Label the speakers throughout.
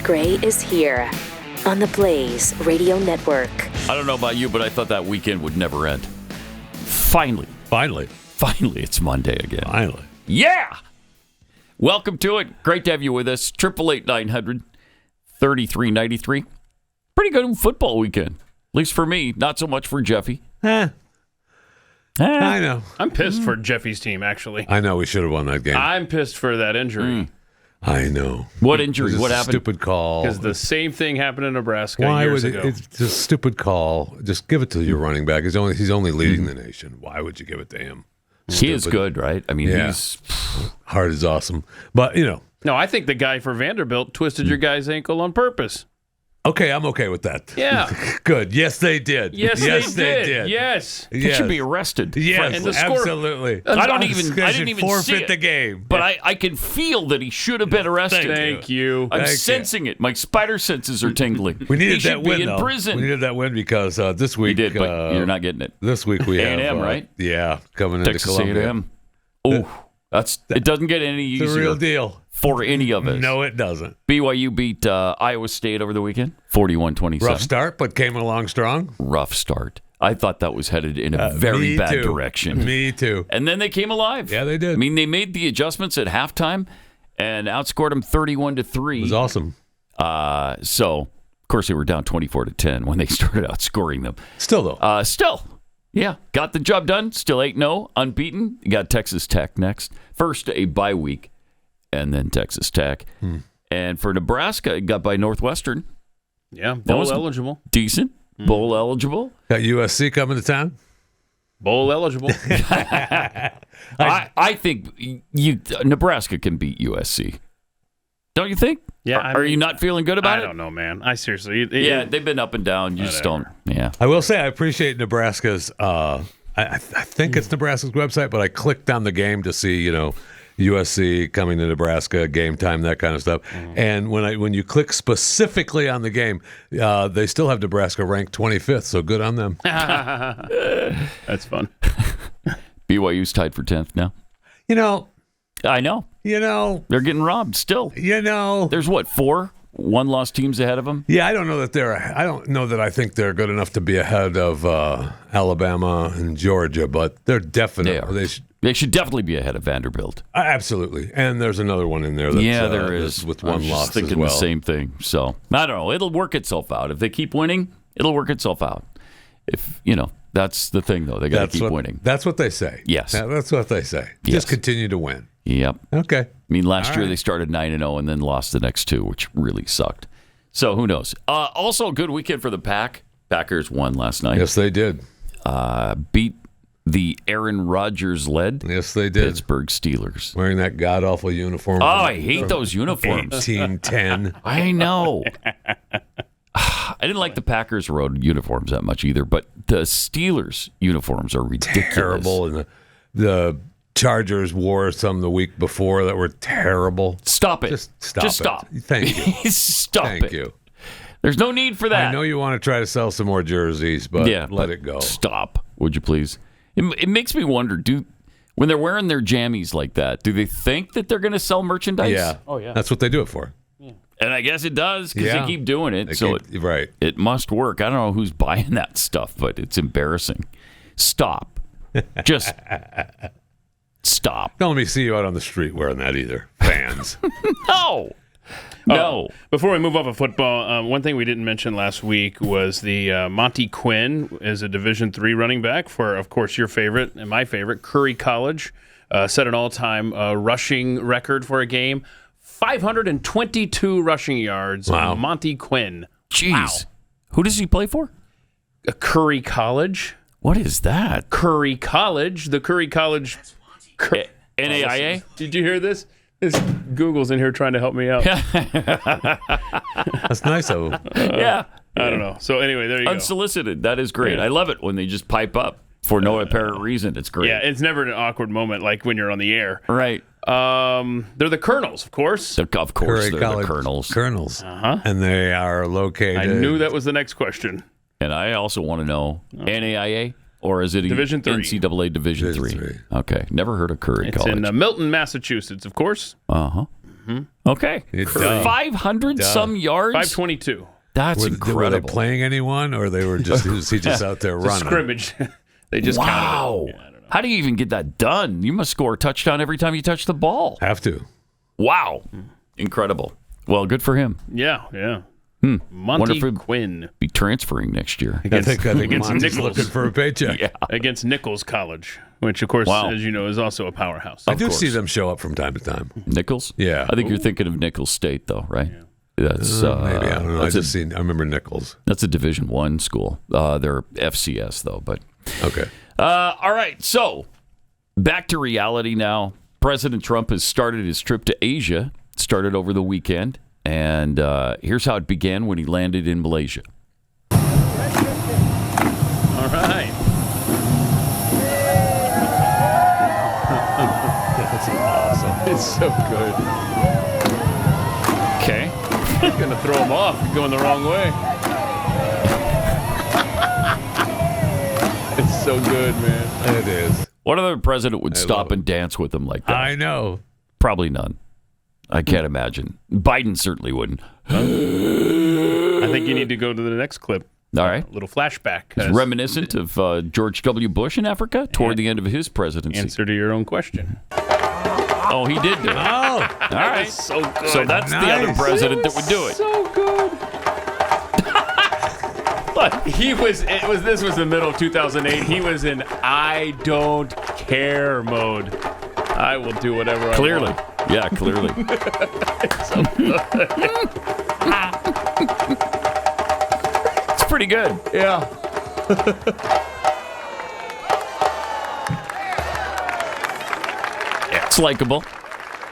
Speaker 1: Gray is here on the Blaze Radio Network.
Speaker 2: I don't know about you, but I thought that weekend would never end. Finally, it's Monday again.
Speaker 3: Finally.
Speaker 2: Yeah! Welcome to it. Great to have you with us. 888-900-3393. Pretty good football weekend. At least for me. Not so much for Jeffy.
Speaker 3: I know.
Speaker 4: I'm pissed for Jeffy's team, actually.
Speaker 3: I know we should have won that game.
Speaker 4: I'm pissed for that injury.
Speaker 3: I know.
Speaker 2: What injury? What happened?
Speaker 3: Stupid call.
Speaker 4: Because the same thing happened in Nebraska
Speaker 3: Why
Speaker 4: years
Speaker 3: would
Speaker 4: ago.
Speaker 3: it's just a stupid call. Just give it to your running back. He's only leading the nation. Why would you give it to him?
Speaker 2: He is good, right? I mean, he's...
Speaker 3: Heart is awesome. But,
Speaker 4: No, I think the guy for Vanderbilt twisted your guy's ankle on purpose.
Speaker 3: okay, I'm okay with that.
Speaker 4: Yeah.
Speaker 3: Good. Yes, they did.
Speaker 4: Yes, they did. Yes.
Speaker 2: He should be arrested.
Speaker 3: Yes,
Speaker 4: And the score-
Speaker 3: absolutely.
Speaker 2: I didn't even
Speaker 3: forfeit
Speaker 2: see it,
Speaker 3: the game.
Speaker 2: but I can feel that he should have been arrested.
Speaker 4: Thank you.
Speaker 2: I'm
Speaker 3: Thank you.
Speaker 2: sensing it. My spider senses are tingling.
Speaker 3: We needed
Speaker 2: he should
Speaker 3: that win,
Speaker 2: be in
Speaker 3: though.
Speaker 2: prison.
Speaker 3: We needed that win because this week...
Speaker 2: We did, but you're not getting it.
Speaker 3: This week we have...
Speaker 2: A&M, right?
Speaker 3: Yeah, coming into
Speaker 2: Texas
Speaker 3: Columbia.
Speaker 2: A&M. Oh, it doesn't get any easier.
Speaker 3: It's a real deal.
Speaker 2: For any of us.
Speaker 3: No, it doesn't.
Speaker 2: BYU beat Iowa State over the weekend, 41-27.
Speaker 3: Rough start, but came along strong.
Speaker 2: Rough start. I thought that was headed in a very bad direction.
Speaker 3: Me too.
Speaker 2: And then they came alive.
Speaker 3: Yeah, they did.
Speaker 2: I mean, they made the adjustments at halftime and outscored them 31-3.
Speaker 3: It was awesome.
Speaker 2: So, of course, they were down 24-10 when they started outscoring them.
Speaker 3: Still, though.
Speaker 2: Yeah, got the job done. Still 8-0, unbeaten. You got Texas Tech next. First, a bye week, and then Texas Tech. And for Nebraska, it got by Northwestern.
Speaker 4: Yeah, bowl eligible.
Speaker 2: Decent. Bowl eligible.
Speaker 3: Got USC coming to town.
Speaker 4: Bowl eligible.
Speaker 2: I think Nebraska can beat USC. Don't you think?
Speaker 4: Yeah.
Speaker 2: Are you not feeling good about it?
Speaker 4: I don't know, man. I seriously.
Speaker 2: Yeah, they've been up and down. You just don't. Yeah.
Speaker 3: I will say I appreciate Nebraska's. I think it's Nebraska's website, but I clicked on the game to see, USC coming to Nebraska, game time, that kind of stuff. And when you click specifically on the game, they still have Nebraska ranked 25th. So good on them.
Speaker 4: That's fun.
Speaker 2: BYU's tied for 10th now. I know. They're getting robbed still. There's what, 4 one-loss teams ahead of them?
Speaker 3: Yeah, I don't know that I think they're good enough to be ahead of Alabama and Georgia, but they're definitely.
Speaker 2: They should definitely be ahead of Vanderbilt.
Speaker 3: Absolutely. And there's another one in there that's
Speaker 2: there is.
Speaker 3: with one loss
Speaker 2: thinking
Speaker 3: as well.
Speaker 2: the same thing. So, I don't know. It'll work itself out. If they keep winning, it'll work itself out. If, that's the thing, though. They got to keep winning.
Speaker 3: That's what they say.
Speaker 2: Yes.
Speaker 3: That's what they say.
Speaker 2: Yes.
Speaker 3: Just continue to win.
Speaker 2: Yep.
Speaker 3: Okay.
Speaker 2: I mean, last year they started 9-0 and then lost the next 2, which really sucked. So who knows? Also, a good weekend for the Pack. Packers won last night.
Speaker 3: Yes, they did.
Speaker 2: Beat the Aaron Rodgers-led
Speaker 3: Yes, they did.
Speaker 2: Pittsburgh Steelers.
Speaker 3: Wearing that god-awful uniform.
Speaker 2: Oh, I hate those uniforms.
Speaker 3: 1810.
Speaker 2: I know. I didn't like the Packers road uniforms that much either, but the Steelers uniforms are ridiculous.
Speaker 3: Terrible. And the Chargers wore some the week before that were terrible.
Speaker 2: Stop it.
Speaker 3: Just stop
Speaker 2: Just
Speaker 3: it.
Speaker 2: stop.
Speaker 3: Thank you.
Speaker 2: Stop
Speaker 3: Thank
Speaker 2: it.
Speaker 3: you.
Speaker 2: There's no need for that.
Speaker 3: I know you want to try to sell some more jerseys, but let it go.
Speaker 2: Stop, would you please? It makes me wonder, when they're wearing their jammies like that, do they think that they're going to sell merchandise?
Speaker 3: Yeah.
Speaker 4: Oh, yeah.
Speaker 3: That's what they do it for.
Speaker 2: And I guess it does because
Speaker 3: Yeah.
Speaker 2: they keep doing it.
Speaker 3: Right.
Speaker 2: It must work. I don't know who's buying that stuff, but it's embarrassing. Stop. Just stop.
Speaker 3: Don't let me see you out on the street wearing that either, fans.
Speaker 2: No.
Speaker 4: Before we move off of football, one thing we didn't mention last week was the Monty Quinn is a Division III running back for, of course, your favorite and my favorite, Curry College. Set an all-time rushing record for a game. 522 rushing yards.
Speaker 3: Wow.
Speaker 4: Monty Quinn.
Speaker 2: Jeez.
Speaker 4: Wow.
Speaker 2: Who does he play for?
Speaker 4: Curry College.
Speaker 2: What is that?
Speaker 4: Curry College. The Curry College.
Speaker 2: NAIA?
Speaker 4: Did you hear this? Google's in here trying to help me out.
Speaker 3: That's nice of them.
Speaker 2: Yeah.
Speaker 4: I don't know. So anyway, there you go.
Speaker 2: Unsolicited. That is great.
Speaker 4: Yeah.
Speaker 2: I love it when they just pipe up for no apparent reason. It's great.
Speaker 4: Yeah, it's never an awkward moment like when you're on the air.
Speaker 2: Right.
Speaker 4: They're the Colonels, of course.
Speaker 2: Of course,
Speaker 3: Curry
Speaker 2: they're
Speaker 3: College
Speaker 2: the Colonels.
Speaker 3: Colonels. And they are located.
Speaker 4: I knew that was the next question.
Speaker 2: And I also want to know, NAIA, or is it
Speaker 4: Division III.
Speaker 2: NCAA Division
Speaker 3: Division
Speaker 2: III?
Speaker 3: III.
Speaker 2: Okay. Never heard of Curry
Speaker 4: It's
Speaker 2: College.
Speaker 4: in Milton, Massachusetts, of course.
Speaker 2: Uh-huh. Okay. 500 some yards?
Speaker 4: 522.
Speaker 2: That's incredible.
Speaker 3: Were they playing anyone, or was he just out there running?
Speaker 4: Scrimmage. They just counted it. Yeah, I don't know.
Speaker 2: How do you even get that done? You must score a touchdown every time you touch the ball.
Speaker 3: Have to.
Speaker 2: Wow. Incredible. Well, good for him.
Speaker 4: Yeah.
Speaker 2: Wonder if he'd
Speaker 4: Quinn.
Speaker 2: be transferring next year.
Speaker 3: I think
Speaker 4: against
Speaker 3: Monty's
Speaker 4: Nichols.
Speaker 3: looking for a paycheck.
Speaker 2: Yeah.
Speaker 4: Against Nichols College, which, of course, as you know, is also a powerhouse.
Speaker 3: I do see them show up from time to time.
Speaker 2: Nichols?
Speaker 3: Yeah.
Speaker 2: I think you're thinking of Nichols State, though, right? Yeah. That's
Speaker 3: maybe. I don't know. I remember Nichols.
Speaker 2: That's a Division I school. They're FCS, though. But
Speaker 3: okay.
Speaker 2: All right. So back to reality now. President Trump has started his trip to Asia. Started over the weekend. And here's how it began when he landed in Malaysia.
Speaker 4: All right.
Speaker 3: That's awesome.
Speaker 4: It's so good.
Speaker 2: Okay.
Speaker 4: I'm going to throw him off going the wrong way. It's so good, man.
Speaker 3: It is.
Speaker 2: What other president would stop and dance with him like that?
Speaker 3: I know.
Speaker 2: Probably none. I can't imagine. Biden certainly wouldn't.
Speaker 4: I think you need to go to the next clip.
Speaker 2: All right.
Speaker 4: A little flashback.
Speaker 2: It's reminiscent of George W. Bush in Africa toward the end of his presidency.
Speaker 4: Answer to your own question.
Speaker 2: Oh, he did do it.
Speaker 3: Oh,
Speaker 2: all right.
Speaker 4: So good.
Speaker 2: So that's the other president that would do it.
Speaker 4: So good. But this was the middle of 2008. He was in I don't care mode. I will do whatever I
Speaker 2: Clearly.
Speaker 4: want.
Speaker 2: Yeah, clearly.
Speaker 4: So good.
Speaker 2: It's pretty good.
Speaker 4: Yeah.
Speaker 2: It's likable.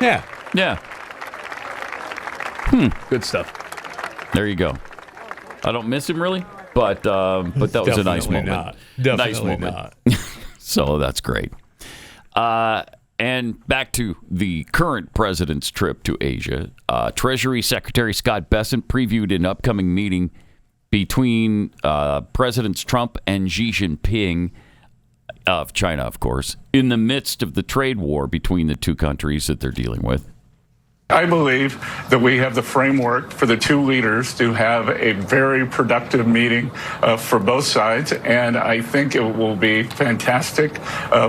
Speaker 3: yeah.
Speaker 2: Yeah.
Speaker 4: Good stuff.
Speaker 2: There you go. I don't miss him really, but that was a nice moment.
Speaker 3: Not. Definitely
Speaker 2: nice moment.
Speaker 3: not.
Speaker 2: So that's great. And back to the current president's trip to Asia. Treasury Secretary Scott Bessent previewed an upcoming meeting between Presidents Trump and Xi Jinping of China, of course, in the midst of the trade war between the two countries that they're dealing with.
Speaker 5: I believe that we have the framework for the two leaders to have a very productive meeting for both sides, and I think it will be fantastic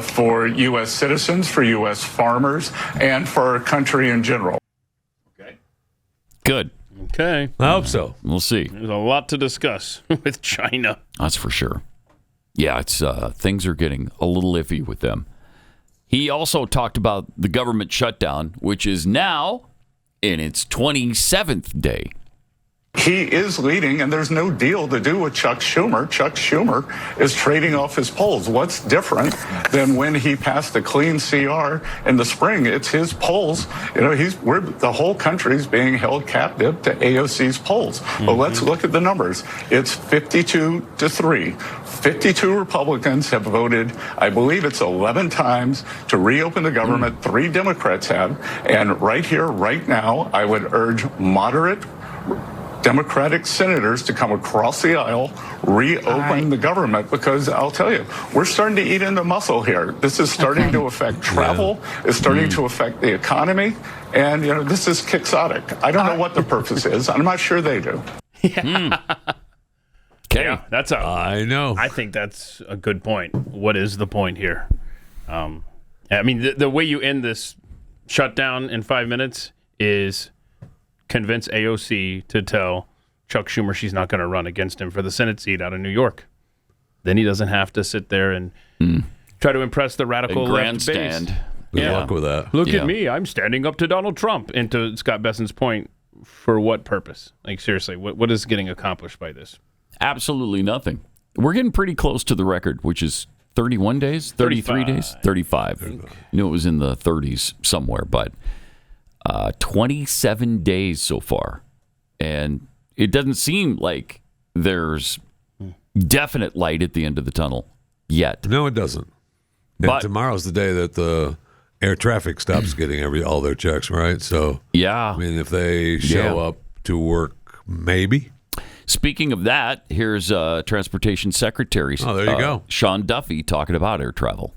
Speaker 5: for U.S. citizens, for U.S. farmers, and for our country in general.
Speaker 2: Okay. Good.
Speaker 4: Okay.
Speaker 3: I hope so.
Speaker 2: We'll see.
Speaker 4: There's a lot to discuss with China.
Speaker 2: That's for sure. Yeah, it's things are getting a little iffy with them. He also talked about the government shutdown, which is now in its 27th day.
Speaker 5: He is leading, and there's no deal to do with Chuck Schumer. Chuck Schumer is trading off his polls. What's different than when he passed a clean CR in the spring? It's his polls. You know, the whole country's being held captive to AOC's polls. But let's look at the numbers. It's 52-3. 52 Republicans have voted, I believe it's 11 times, to reopen the government. 3 Democrats have. And right here, right now, I would urge moderate Democratic senators to come across the aisle, reopen the government, because I'll tell you, we're starting to eat into muscle here. This is starting to affect travel. It's starting to affect the economy. And, you know, this is quixotic. I don't know what the purpose is. I'm not sure they do.
Speaker 2: Okay.
Speaker 4: Yeah,
Speaker 3: I know.
Speaker 4: I think that's a good point. What is the point here? I mean, the way you end this shutdown in 5 minutes is convince AOC to tell Chuck Schumer she's not going to run against him for the Senate seat out of New York. Then he doesn't have to sit there and try to impress the radical left base.
Speaker 3: Good luck with that.
Speaker 4: Look at me. I'm standing up to Donald Trump. And to Scott Bessent's point, for what purpose? Like, seriously, what is getting accomplished by this?
Speaker 2: Absolutely nothing. We're getting pretty close to the record, which is 31 days, 33 days, 35. Knew it was in the 30s somewhere, but 27 days so far. And it doesn't seem like there's definite light at the end of the tunnel yet.
Speaker 3: No, it doesn't. And
Speaker 2: But
Speaker 3: tomorrow's the day that the air traffic stops getting all their checks, right? So,
Speaker 2: yeah.
Speaker 3: I mean, if they show up to work, maybe.
Speaker 2: Speaking of that, here's Transportation Secretary
Speaker 3: Oh, there you go.
Speaker 2: Sean Duffy talking about air travel.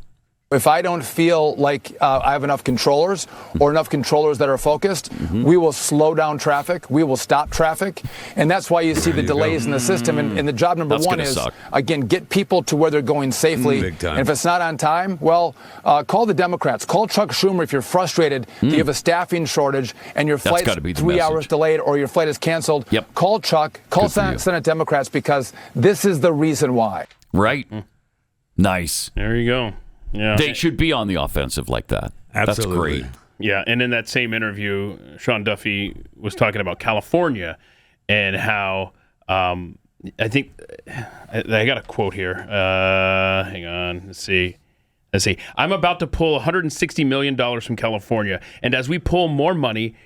Speaker 6: If I don't feel like I have enough controllers or enough controllers that are focused, we will slow down traffic. We will stop traffic. And that's why you see the delays in the system. And the job number one is, again, get people to where they're going safely.
Speaker 3: Big time.
Speaker 6: And if it's not on time, well, call the Democrats. Call Chuck Schumer if you're frustrated that you have a staffing shortage and your flight's 3 hours delayed or your flight is canceled. Call Chuck. Call Senate Democrats because this is the reason why.
Speaker 2: Right. Nice.
Speaker 4: There you go. Yeah.
Speaker 2: They should be on the offensive like that.
Speaker 3: Absolutely.
Speaker 2: That's great.
Speaker 4: Yeah, and in that same interview, Sean Duffy was talking about California and how I think I got a quote here. Hang on, let's see. I'm about to pull $160 million from California, and as we pull more money,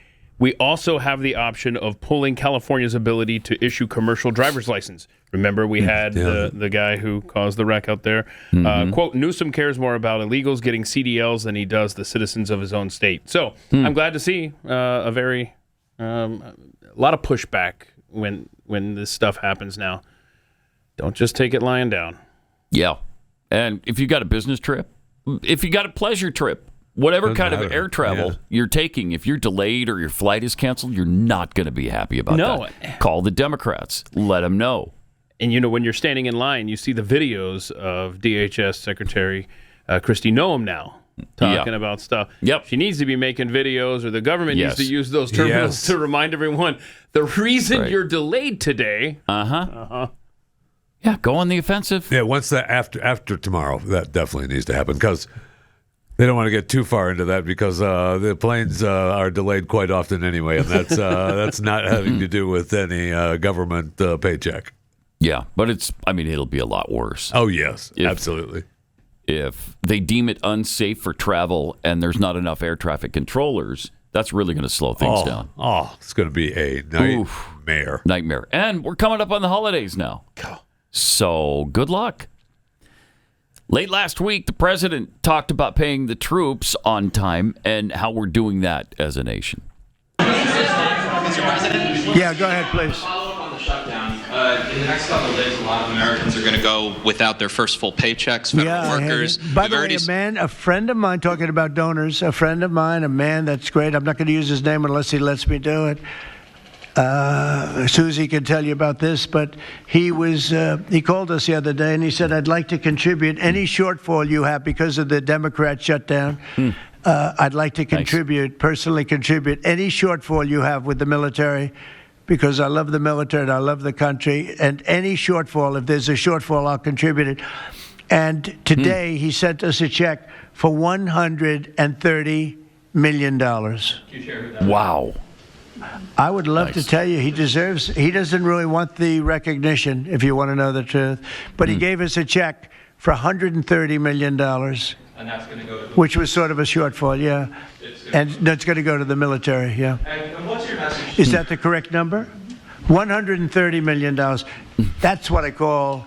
Speaker 4: we also have the option of pulling California's ability to issue commercial driver's license. Remember, we had the guy who caused the wreck out there. Quote, Newsom cares more about illegals getting CDLs than he does the citizens of his own state. So I'm glad to see a lot of pushback when this stuff happens now. Don't just take it lying down.
Speaker 2: Yeah. And if you got a business trip, if you got a pleasure trip, whatever kind of air travel you're taking, if you're delayed or your flight is canceled, you're not going to be happy about that. Call the Democrats. Let them know.
Speaker 4: And, when you're standing in line, you see the videos of DHS Secretary Kristi Noem now talking about stuff. She needs to be making videos, or the government needs to use those terminals to remind everyone the reason you're delayed today.
Speaker 2: Yeah, go on the offensive.
Speaker 3: Yeah, once that after tomorrow, that definitely needs to happen because they don't want to get too far into that because the planes are delayed quite often anyway, and that's not having to do with any government paycheck.
Speaker 2: Yeah, but it'll be a lot worse.
Speaker 3: Oh, yes, absolutely.
Speaker 2: If they deem it unsafe for travel and there's not enough air traffic controllers, that's really going to slow things down.
Speaker 3: Oh, it's going to be a nightmare.
Speaker 2: And we're coming up on the holidays now. So good luck. Late last week, the president talked about paying the troops on time and how we're doing that as a nation.
Speaker 7: Mr. President?
Speaker 8: Yeah, go ahead, please.
Speaker 7: Follow up on the shutdown. In the next couple of days, a lot of Americans are going to go without their first full paychecks. Federal workers.
Speaker 8: By the way, a friend of mine, talking about donors, a friend of mine, a man that's great. I'm not going to use his name unless he lets me do it. Susie can tell you about this, but he called us the other day and he said, I'd like to contribute any shortfall you have because of the Democrat shutdown. I'd like to personally contribute any shortfall you have with the military because I love the military and I love the country. And any shortfall, if there's a shortfall, I'll contribute it. And today he sent us a check for $130 million.
Speaker 2: Wow.
Speaker 8: I would love to tell you he doesn't really want the recognition, if you want to know the truth. But he gave us a check for $130 million.
Speaker 7: And that's going to go to
Speaker 8: which was sort of a shortfall, yeah. And that's going to go to the military, yeah.
Speaker 7: And what's your message?
Speaker 8: Is that the correct number? $130 million. That's what I call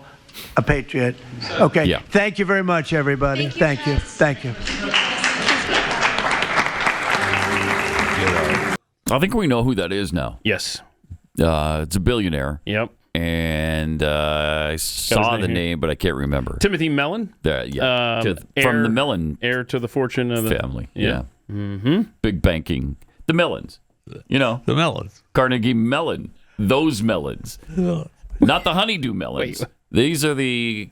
Speaker 8: a patriot. Okay. Yeah. Thank you very much, everybody. Thank you. Thank you.
Speaker 2: I think we know who that is now.
Speaker 4: Yes.
Speaker 2: It's a billionaire.
Speaker 4: Yep.
Speaker 2: And I saw the name, but I can't remember.
Speaker 4: Timothy Mellon?
Speaker 2: From the Mellon.
Speaker 4: Heir to the fortune of the
Speaker 2: family. Yeah. Mm-hmm. Big banking. The Mellons. The
Speaker 3: Mellons.
Speaker 2: Carnegie Mellon. Those melons. Not the honeydew melons. Wait. These are the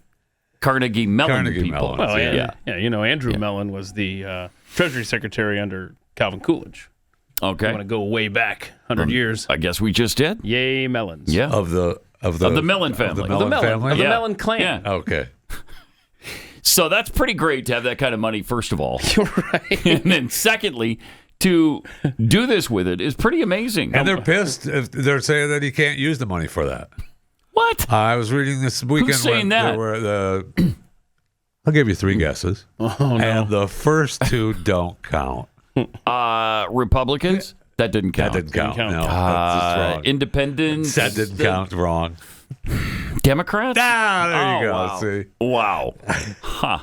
Speaker 2: Carnegie Mellon people.
Speaker 4: Well, Andrew Mellon was the Treasury Secretary under Calvin Coolidge.
Speaker 2: Okay.
Speaker 4: I want to go way back 100 years.
Speaker 2: I guess we just did.
Speaker 4: Yay, melons.
Speaker 2: Yeah.
Speaker 3: Of the
Speaker 2: Mellon family.
Speaker 3: Of the
Speaker 4: Mellon clan.
Speaker 2: Yeah.
Speaker 3: Okay.
Speaker 2: So that's pretty great to have that kind of money, first of all.
Speaker 4: You're right.
Speaker 2: And then secondly, to do this with it is pretty amazing.
Speaker 3: And they're pissed if they're saying that he can't use the money for that.
Speaker 2: What?
Speaker 3: I was reading this weekend.
Speaker 2: Who's saying that?
Speaker 3: I'll give you three guesses.
Speaker 4: Oh, no.
Speaker 3: And the first two don't count.
Speaker 2: Republicans? That didn't count.
Speaker 3: That didn't count. No, that's just wrong.
Speaker 2: Independents?
Speaker 3: That didn't count. Wrong.
Speaker 2: Democrats?
Speaker 3: There you go.
Speaker 2: Wow.
Speaker 3: See?
Speaker 2: Wow. Huh.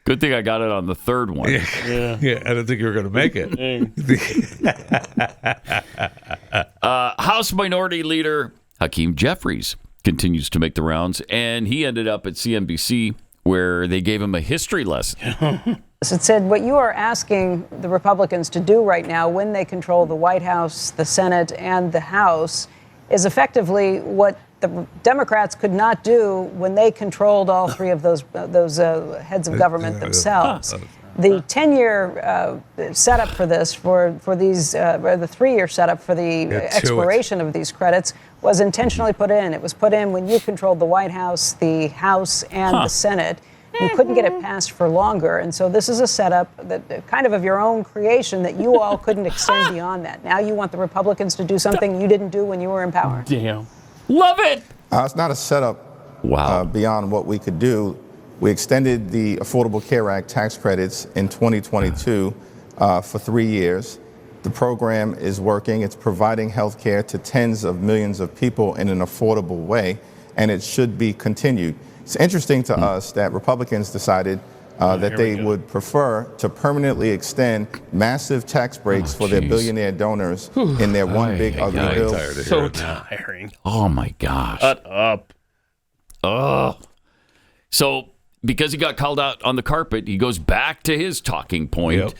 Speaker 2: Good thing I got it on the third one.
Speaker 3: Yeah. I didn't think you were going to make it.
Speaker 2: House Minority Leader Hakeem Jeffries continues to make the rounds, and he ended up at CNBC where they gave him a history lesson.
Speaker 9: It said what you are asking the Republicans to do right now when they control the White House, the Senate, and the House is effectively what the Democrats could not do when they controlled all three of those heads of government themselves. The 10-year setup for this, for these, or the 3-year setup for the expiration of these credits was intentionally put in. It was put in when you controlled the White House, and the Senate. You couldn't get it passed for longer. And so this is a setup that kind of your own creation that you all couldn't extend beyond that. Now you want the Republicans to do something you didn't do when you were in power.
Speaker 4: Damn.
Speaker 2: Love it.
Speaker 10: It's not a setup beyond what we could do. We extended the Affordable Care Act tax credits in 2022 for 3 years. The program is working. It's providing health care to tens of millions of people in an affordable way, and it should be continued. It's interesting to us that Republicans decided that they would prefer to permanently extend massive tax breaks for their billionaire donors in their one big ugly bill.
Speaker 4: So tiring.
Speaker 2: Oh my gosh.
Speaker 4: Shut up.
Speaker 2: Oh. So because he got called out on the carpet, he goes back to his talking point.
Speaker 3: Yep.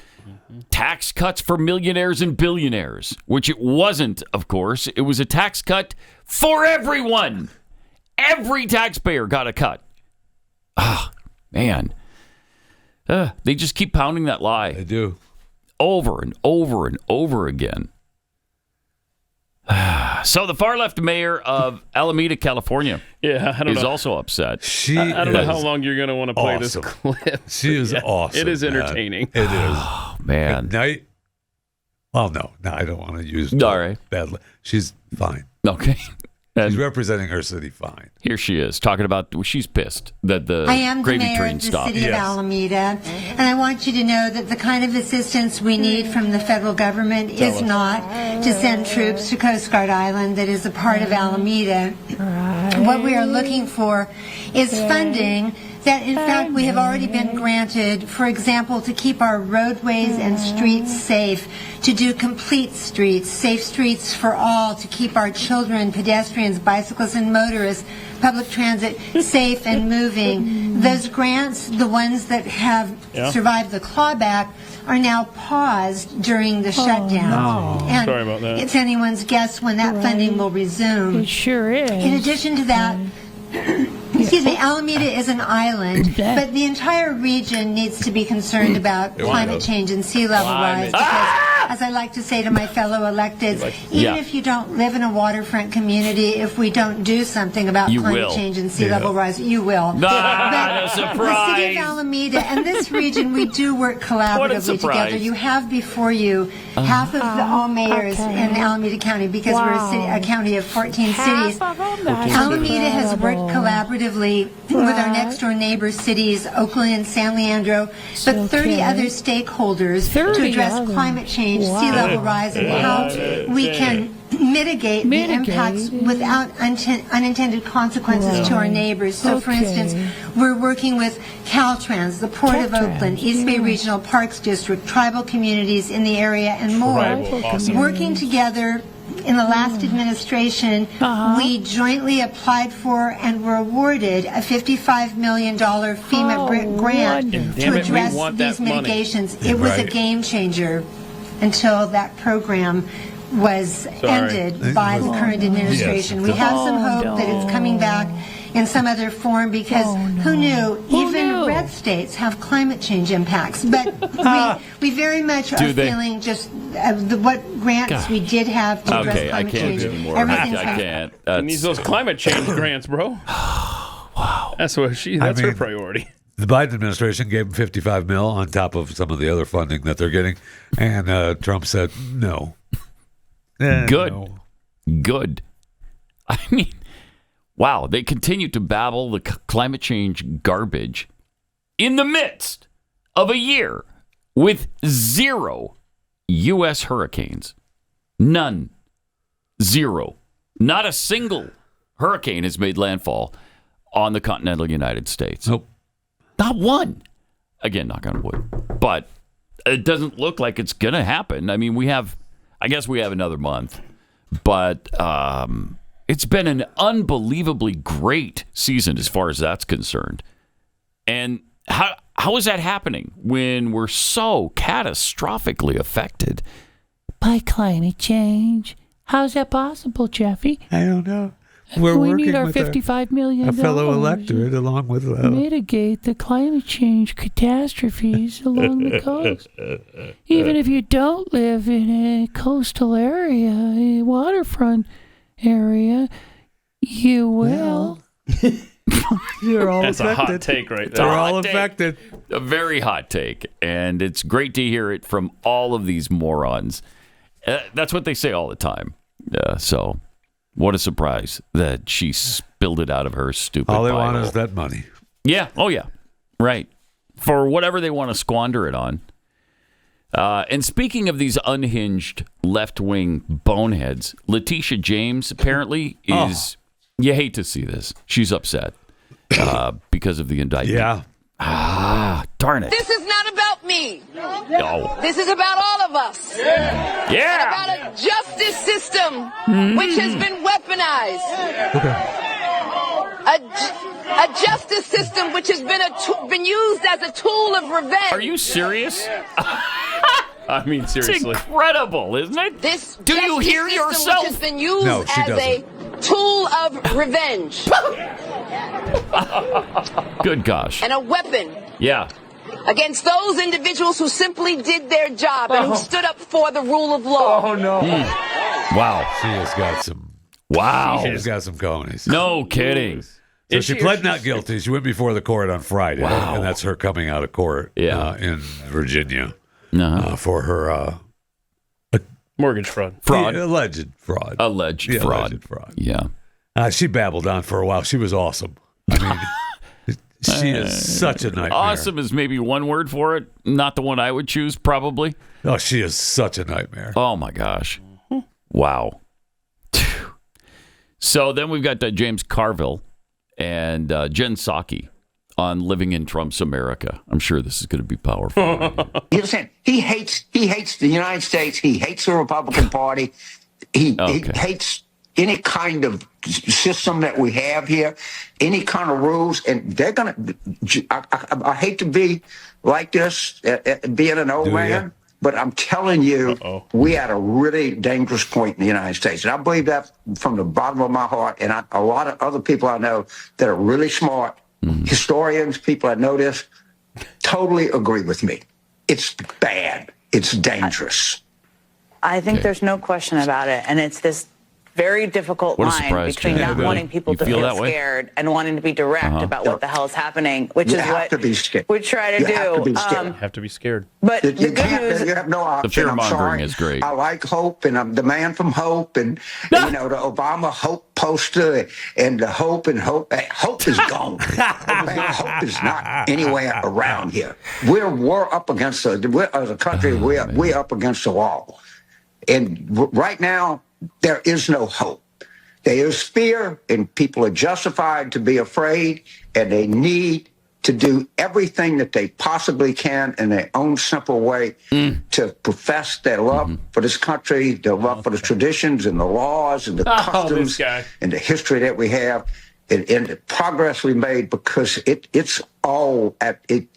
Speaker 2: Tax cuts for millionaires and billionaires, which it wasn't, of course. It was a tax cut for everyone. Every taxpayer got a cut. Ah, man. They just keep pounding that lie.
Speaker 3: They do.
Speaker 2: Over and over and over again. So the far-left mayor of Alameda, California is also upset.
Speaker 4: I don't know how long you're going to want to play this clip.
Speaker 3: She is awesome.
Speaker 4: It is entertaining.
Speaker 3: Man. It is.
Speaker 2: Oh, man.
Speaker 3: Well, no, I don't want to use badly. She's fine.
Speaker 2: Okay.
Speaker 3: She's representing her city fine.
Speaker 2: Here she is talking about, she's pissed that the
Speaker 11: I am
Speaker 2: gravy
Speaker 11: the mayor
Speaker 2: train
Speaker 11: of the
Speaker 2: stopped.
Speaker 11: city of Alameda, and I want you to know that the kind of assistance we need from the federal government is not to send troops to Coast Guard Island that is a part of Alameda. What we are looking for is funding that, in fact, we have already been granted, for example, to keep our roadways and streets safe, to do complete streets, safe streets for all, to keep our children, pedestrians, bicyclists, and motorists, public transit safe and moving. Those grants, the ones that have survived the clawback, are now paused during the shutdown. And
Speaker 4: sorry about that.
Speaker 11: It's anyone's guess when that funding will resume.
Speaker 12: It sure is.
Speaker 11: In addition to that, excuse me, Alameda is an island, but the entire region needs to be concerned about climate change and sea level rise. Because, as I like to say to my fellow electeds, even if you don't live in a waterfront community, if we don't do something about climate change and sea level rise, you will.
Speaker 2: But
Speaker 11: surprise! The city of Alameda and this region, we do work collaboratively together. You have before you half of all mayors in Alameda County, because we're a county of 14 cities. Alameda has worked collaboratively with our next door neighbor cities, Oakland and San Leandro, but 30 other stakeholders to address climate change, sea level rise, and how we can mitigate the impacts without unintended consequences to our neighbors. So, for instance, we're working with Caltrans, the Port of Oakland, East Bay Regional Parks District, tribal communities in the area, and more. Working together. In the last administration, we jointly applied for and were awarded a $55 million FEMA grant to address these mitigations. It was a game changer until that program was ended by the current administration. We have some hope that it's coming back in some other form, because who knew? Even red states have climate change impacts. But we very much are feeling just what grants we did have to address climate change.
Speaker 2: I can't.
Speaker 4: She needs those climate change grants, bro.
Speaker 2: Wow.
Speaker 4: That's her priority.
Speaker 3: The Biden administration gave them $55 million on top of some of the other funding that they're getting, and Trump said no.
Speaker 2: Good.
Speaker 3: No.
Speaker 2: Good. I mean, wow, they continue to babble the climate change garbage in the midst of a year with 0 U.S. hurricanes. None. 0. Not a single hurricane has made landfall on the continental United States.
Speaker 3: Nope.
Speaker 2: Not one. Again, knock on wood. But it doesn't look like it's going to happen. I mean, I guess we have another month. But it's been an unbelievably great season as far as that's concerned. And how is that happening when we're so catastrophically affected by climate change? How's that possible, Jeffy?
Speaker 3: I don't know.
Speaker 2: We need our $55 million.
Speaker 3: A fellow electorate along with
Speaker 2: mitigate the climate change catastrophes along the coast. Even if you don't live in a coastal area, a waterfront area, you will.
Speaker 3: You're all
Speaker 4: That's
Speaker 3: affected.
Speaker 4: a hot take right there.
Speaker 3: We're all affected.
Speaker 2: A very hot take. And it's great to hear it from all of these morons. That's what they say all the time. So what a surprise that she spilled it out of her stupid
Speaker 3: All they
Speaker 2: Bible.
Speaker 3: want is that money.
Speaker 2: Yeah. Oh, yeah. Right. For whatever they want to squander it on. And speaking of these unhinged left-wing boneheads, Letitia James apparently is... You hate to see this. She's upset because of the indictment.
Speaker 3: Yeah.
Speaker 2: Darn it.
Speaker 12: This is not about me.
Speaker 2: No.
Speaker 12: This is about all of us.
Speaker 2: Yeah.
Speaker 12: And about a justice system which has been weaponized. A justice system which has been used as a tool of revenge.
Speaker 2: Are you serious?
Speaker 4: I mean, seriously.
Speaker 2: It's incredible, isn't it? Do you hear yourself?
Speaker 12: Which has been used
Speaker 3: No, she
Speaker 12: as
Speaker 3: doesn't.
Speaker 12: a tool of revenge.
Speaker 2: Good gosh.
Speaker 12: And a weapon
Speaker 2: Yeah.
Speaker 12: against those individuals who simply did their job and who stood up for the rule of law.
Speaker 4: Oh, no.
Speaker 2: Wow.
Speaker 3: She has got some.
Speaker 2: Wow.
Speaker 3: She's got some cojones.
Speaker 2: No kidding.
Speaker 3: So she pled not guilty. She went before the court on Friday,
Speaker 2: Wow.
Speaker 3: and that's her coming out of court in Virginia for her
Speaker 4: Mortgage fraud.
Speaker 3: alleged fraud.
Speaker 2: Alleged fraud. Yeah.
Speaker 3: She babbled on for a while. She was awesome. I mean, she is such a nightmare.
Speaker 2: Awesome is maybe one word for it. Not the one I would choose, probably.
Speaker 3: Oh, she is such a nightmare.
Speaker 2: Oh, my gosh. Wow. So then we've got James Carville and Jen Psaki on Living in Trump's America. I'm sure this is going to be powerful.
Speaker 13: You understand? He hates the United States. He hates the Republican Party. He hates any kind of system that we have here, any kind of rules. And they're going to, I hate to be like this, being an old man, but I'm telling you, we at a really dangerous point in the United States. And I believe that from the bottom of my heart. And a lot of other people I know that are really smart, historians, people that know this, totally agree with me. It's bad. It's dangerous.
Speaker 14: I think there's no question about it. And it's this very difficult line between not wanting people to feel scared and wanting to be direct about what the hell is happening, which is what we try to do.
Speaker 4: Have to be scared.
Speaker 14: But
Speaker 13: you have no option.
Speaker 2: The fear
Speaker 13: I'm
Speaker 2: mongering
Speaker 13: sorry.
Speaker 2: is great.
Speaker 13: I like hope, and I'm the man from Hope, and you know the Obama Hope poster, and the Hope and Hope. Hope is gone. Hope is not anywhere around here. We're up against as a country. We're up against the wall, and right now there is no hope. There is fear, and people are justified to be afraid, and they need to do everything that they possibly can in their own simple way to profess their love for this country, their love for the traditions and the laws and the customs and the history that we have, and the progress we made, because it's all at it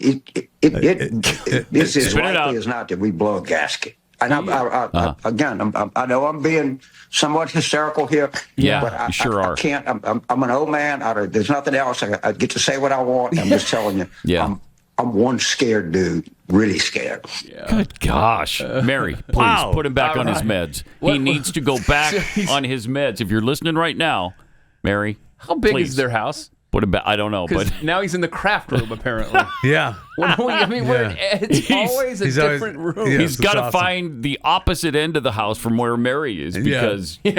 Speaker 13: is as likely as not that we blow a gasket. And I know I'm being somewhat hysterical here.
Speaker 2: Yeah,
Speaker 13: but
Speaker 2: you sure are.
Speaker 13: I can't. I'm an old man. There's nothing else. I get to say what I want. I'm just telling you.
Speaker 2: Yeah.
Speaker 13: I'm one scared dude. Really scared.
Speaker 2: Good gosh. Mary, please put him back on his meds. He needs to go back on his meds. If you're listening right now, Mary,
Speaker 4: how big is their house?
Speaker 2: Put him back. I don't know, but
Speaker 4: now he's in the craft room apparently.
Speaker 3: Yeah.
Speaker 4: It's always a different room.
Speaker 2: He's got to find the opposite end of the house from where Mary is, because
Speaker 4: she's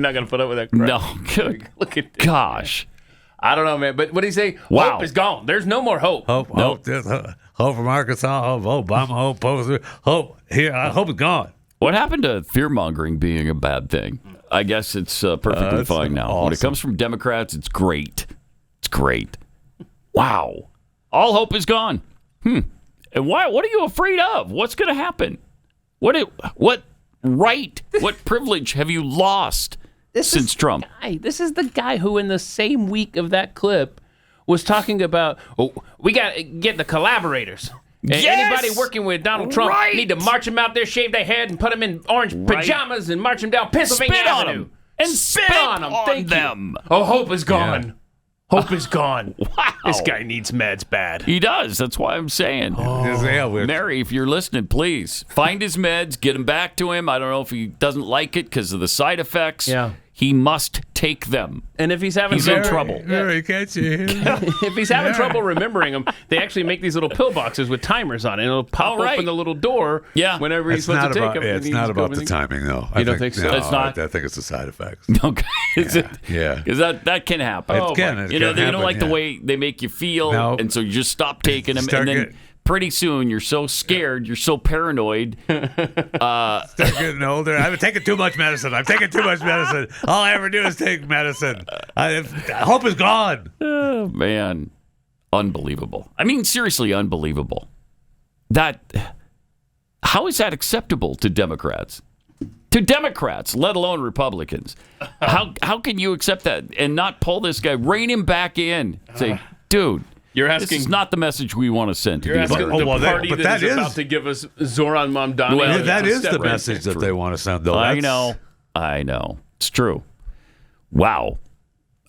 Speaker 4: not going to put up with that crap.
Speaker 2: No, good.
Speaker 4: Look at this.
Speaker 2: Gosh.
Speaker 4: I don't know, man. But what did he say?
Speaker 2: Wow.
Speaker 4: Hope is gone. There's no more hope.
Speaker 3: Hope from Arkansas, hope Obama, hope poster, hope here. I hope it's gone.
Speaker 2: What happened to fear-mongering being a bad thing? I guess it's perfectly fine now.
Speaker 3: Awesome.
Speaker 2: When it comes from Democrats, it's great. It's great. Wow. All hope is gone. And why? What are you afraid of? What's going to happen? What right, what privilege have you lost since Trump?
Speaker 4: This is the guy who, in the same week of that clip, was talking about, we got to get the collaborators.
Speaker 2: Yes!
Speaker 4: Anybody working with Donald Trump need to march them out there, shave their head, and put them in orange pajamas and march them down Pennsylvania Avenue.
Speaker 2: And spit on them.
Speaker 4: Thank you. Oh, hope is gone. Yeah. Hope is gone. Wow. This guy needs meds bad.
Speaker 2: He does. That's why I'm saying. Mary, if you're listening, please find his meds, get him back to him. I don't know if he doesn't like it because of the side effects.
Speaker 4: Yeah.
Speaker 2: He must take them.
Speaker 4: And if he's having
Speaker 2: trouble.
Speaker 3: Mary, can't you hear me?
Speaker 4: If he's having trouble remembering them, they actually make these little pill boxes with timers on it. And it'll pop open the little door whenever he's supposed to take them.
Speaker 3: It's not about the timing, though.
Speaker 4: You don't think so?
Speaker 3: No,
Speaker 2: It's not?
Speaker 3: I think it's the side effects.
Speaker 2: Okay.
Speaker 3: Yeah.
Speaker 2: Because that can happen.
Speaker 3: It can.
Speaker 2: They don't like the way they make you feel, and so you just stop taking them, and then pretty soon you're so scared, you're so paranoid.
Speaker 3: Start getting older. I've taken too much medicine. All I ever do is take medicine. Hope is gone.
Speaker 2: Oh, man. Unbelievable. I mean, seriously, unbelievable. How is that acceptable to Democrats? To Democrats, let alone Republicans. How can you accept that and not pull this guy, rein him back in? Say, dude, this is not the message we want to send to
Speaker 4: You're
Speaker 2: the
Speaker 4: asking
Speaker 2: Americans.
Speaker 4: the party that is about to give us Zoran Mamdani.
Speaker 3: Well, that is the message that they want to send, though.
Speaker 2: I know. It's true. Wow.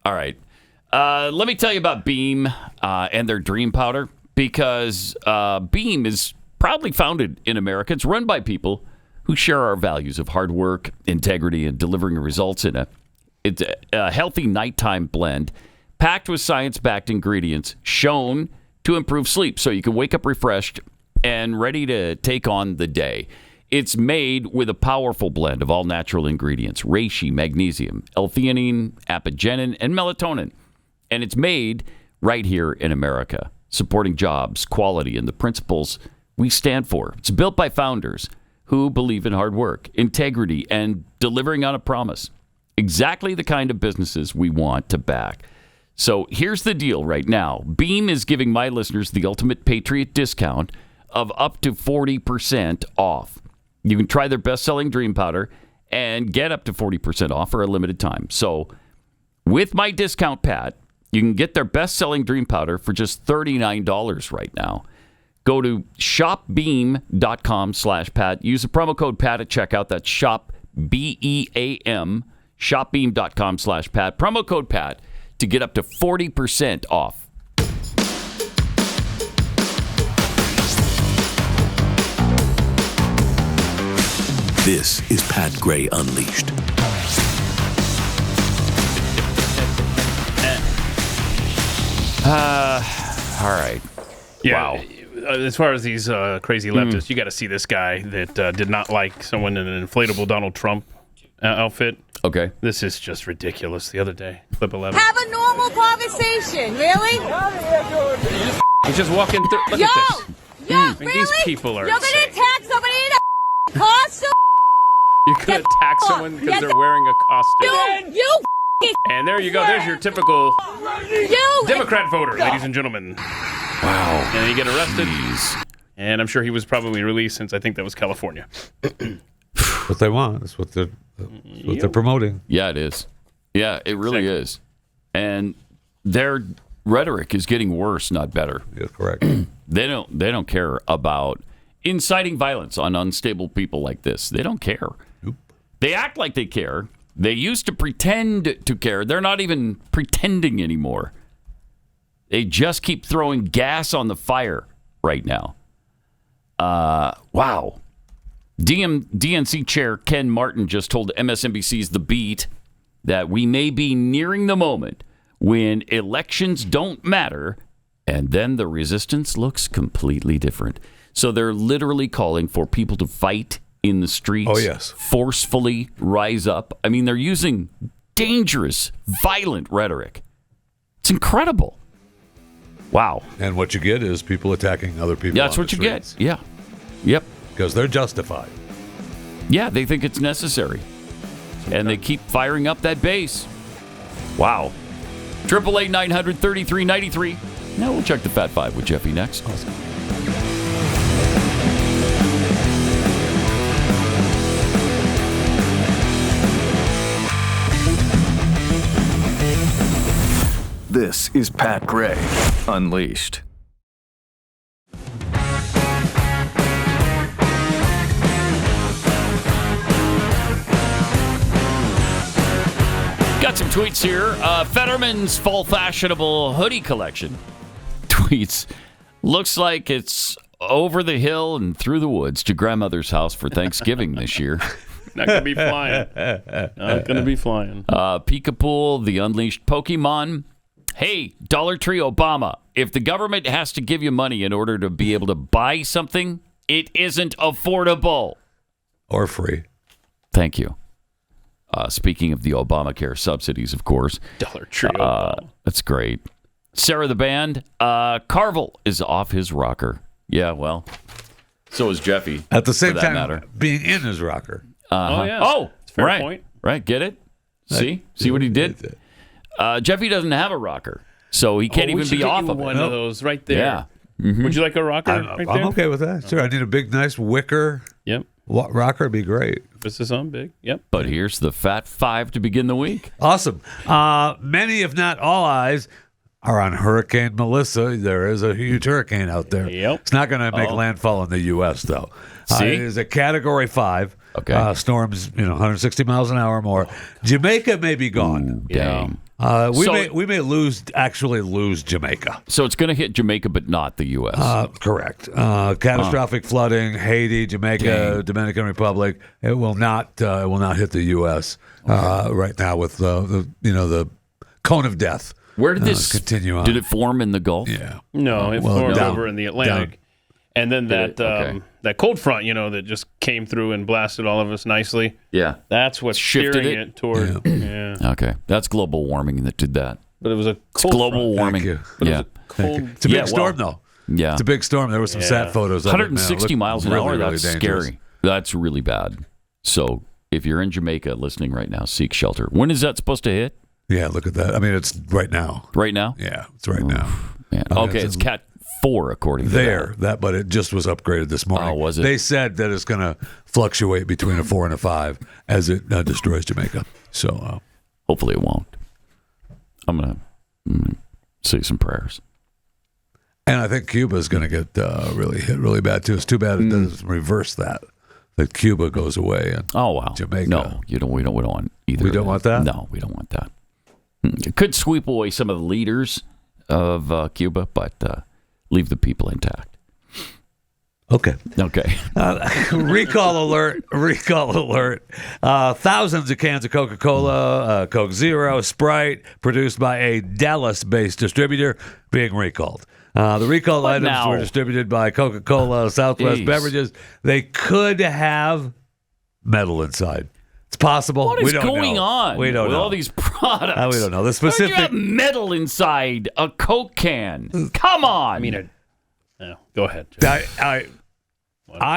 Speaker 2: All right. Let me tell you about Beam and their Dream Powder, because Beam is proudly founded in America. It's run by people who share our values of hard work, integrity, and delivering results in it's a healthy nighttime blend packed with science-backed ingredients shown to improve sleep so you can wake up refreshed and ready to take on the day. It's made with a powerful blend of all natural ingredients: reishi, magnesium, L-theanine, apigenin, and melatonin. And it's made right here in America, supporting jobs, quality, and the principles we stand for. It's built by founders who believe in hard work, integrity, and delivering on a promise. Exactly the kind of businesses we want to back. So here's the deal right now. Beam is giving my listeners the ultimate Patriot discount of up to 40% off. You can try their best-selling Dream Powder and get up to 40% off for a limited time. So with my discount, Pat, you can get their best-selling Dream Powder for just $39 right now. Go to shopbeam.com/Pat. Use the promo code Pat at checkout. That's shop, B-E-A-M, shopbeam.com/Pat. Promo code Pat to get up to 40% off.
Speaker 15: This is Pat Gray Unleashed.
Speaker 2: All right.
Speaker 4: Yeah.
Speaker 2: Wow.
Speaker 4: As far as these crazy leftists, you got to see this guy that did not like someone in an inflatable Donald Trump outfit.
Speaker 2: Okay.
Speaker 4: This is just ridiculous. The other day, clip 11.
Speaker 16: Have a normal conversation, really?
Speaker 4: He's just walking through. Look at this.
Speaker 16: Really?
Speaker 4: These people are
Speaker 16: You're going to
Speaker 4: insane.
Speaker 16: attack somebody in a costume?
Speaker 4: You could attack someone because they're wearing a costume.
Speaker 16: You
Speaker 4: And there you go. There's your typical Democrat voter, ladies and gentlemen.
Speaker 2: Wow.
Speaker 4: And you get arrested. And I'm sure he was probably released, since I think that was California.
Speaker 3: What they want. That's what they're promoting.
Speaker 2: Yeah, it is. Yeah, it really is. And their rhetoric is getting worse, not better.
Speaker 3: Yes, correct.
Speaker 2: They don't care about inciting violence on unstable people like this. They don't care.
Speaker 3: Nope.
Speaker 2: They act like they care. They used to pretend to care. They're not even pretending anymore. They just keep throwing gas on the fire right now. Wow. DNC Chair Ken Martin just told MSNBC's The Beat that we may be nearing the moment when elections don't matter, and then the resistance looks completely different. So they're literally calling for people to fight in the streets.
Speaker 3: Oh, yes.
Speaker 2: Forcefully rise up. I mean, they're using dangerous, violent rhetoric. It's incredible. Wow.
Speaker 3: And what you get is people attacking other people.
Speaker 2: That's what you get. Yeah. Yep.
Speaker 3: Because they're justified.
Speaker 2: Yeah, they think it's necessary. And they keep firing up that base. Wow. 888-900-3393. Now we'll check the Fat Five with Jeffy next.
Speaker 3: Awesome.
Speaker 17: This is Pat Gray Unleashed.
Speaker 2: Got some tweets here. Fetterman's fall fashionable hoodie collection. Tweets. Looks like it's over the hill and through the woods to grandmother's house for Thanksgiving this year.
Speaker 4: Not going to be flying. Not going to be flying.
Speaker 2: Peekapool, the Unleashed Pokemon. Hey, Dollar Tree Obama, if the government has to give you money in order to be able to buy something, it isn't affordable.
Speaker 3: Or free.
Speaker 2: Thank you. Speaking of the Obamacare subsidies, of course.
Speaker 4: Dollar Tree.
Speaker 2: That's great. Sarah the Band. Carville is off his rocker. Yeah, well, so is Jeffy.
Speaker 3: At the same time, being in his rocker.
Speaker 2: Uh-huh.
Speaker 4: Oh, yeah.
Speaker 2: Oh,
Speaker 4: Fair
Speaker 2: right.
Speaker 4: point.
Speaker 2: Right, get it? See what he did? Jeffy doesn't have a rocker, so he can't even be off of it.
Speaker 4: One of those right there.
Speaker 2: Yeah. Mm-hmm.
Speaker 4: Would you like a rocker right there?
Speaker 3: I'm okay with that. Sure, I need a big, nice wicker.
Speaker 4: Yep.
Speaker 3: Rocker would be great.
Speaker 4: This is on big. Yep.
Speaker 2: But here's the Fat Five to begin the week.
Speaker 3: Awesome. Many, if not all eyes, are on Hurricane Melissa. There is a huge hurricane out there.
Speaker 4: Yep.
Speaker 3: It's not going to make landfall in the U.S., though.
Speaker 2: See?
Speaker 3: It is a Category 5.
Speaker 2: Okay.
Speaker 3: Storms, 160 miles an hour or more. Jamaica may be gone.
Speaker 2: Ooh, dang.
Speaker 3: We may lose Jamaica.
Speaker 2: So it's going to hit Jamaica, but not the U.S.
Speaker 3: Correct. Catastrophic flooding, Haiti, Jamaica, Dominican Republic. It will not hit the U.S. Right now with the cone of death.
Speaker 2: Where did this
Speaker 3: continue on?
Speaker 2: Did it form in the Gulf?
Speaker 3: Yeah.
Speaker 4: No, it formed over in the Atlantic.
Speaker 3: Down.
Speaker 4: And then that cold front, that just came through and blasted all of us nicely.
Speaker 2: Yeah.
Speaker 4: That's what's
Speaker 2: Shifted
Speaker 4: steering it toward. Yeah.
Speaker 2: Okay. That's global warming that did that.
Speaker 4: But it was a
Speaker 2: It's
Speaker 4: cold
Speaker 2: global
Speaker 4: front.
Speaker 2: warming.
Speaker 3: Thank you.
Speaker 4: But
Speaker 2: Yeah.
Speaker 4: it was a cold.
Speaker 3: It's a big storm, though.
Speaker 2: Yeah.
Speaker 3: It's a big storm. There were some sat photos of it.
Speaker 2: 160 miles an hour.
Speaker 3: Really
Speaker 2: That's
Speaker 3: dangerous.
Speaker 2: scary. That's really bad. So if you're in Jamaica listening right now, seek shelter. When is that supposed to hit?
Speaker 3: Yeah, look at that. I mean, it's right now.
Speaker 2: Right now?
Speaker 3: Yeah, it's right now.
Speaker 2: Man. Okay, it's Cat 4 according to that.
Speaker 3: But it just was upgraded this morning.
Speaker 2: Oh, was it?
Speaker 3: They said that it's going to fluctuate between a 4 and a 5 as it destroys Jamaica. So
Speaker 2: hopefully it won't. I'm gonna say some prayers.
Speaker 3: And I think Cuba is going to get really hit really bad too. It's too bad it doesn't reverse that Cuba goes away and Jamaica.
Speaker 2: No, we don't want either.
Speaker 3: We don't want that?
Speaker 2: No, we don't want that. It could sweep away some of the leaders of Cuba, but leave the people intact.
Speaker 3: Okay. Recall alert. Thousands of cans of Coca-Cola, Coke Zero, Sprite, produced by a Dallas-based distributor, being recalled. The recalled items were distributed by Coca-Cola, Southwest Beverages. They could have metal inside. It's possible.
Speaker 2: What is going on
Speaker 3: We don't
Speaker 2: with
Speaker 3: know.
Speaker 2: all these products?
Speaker 3: We don't know. The specific
Speaker 2: Why do you have metal inside a Coke can? Come on.
Speaker 4: I mean, go ahead.
Speaker 3: I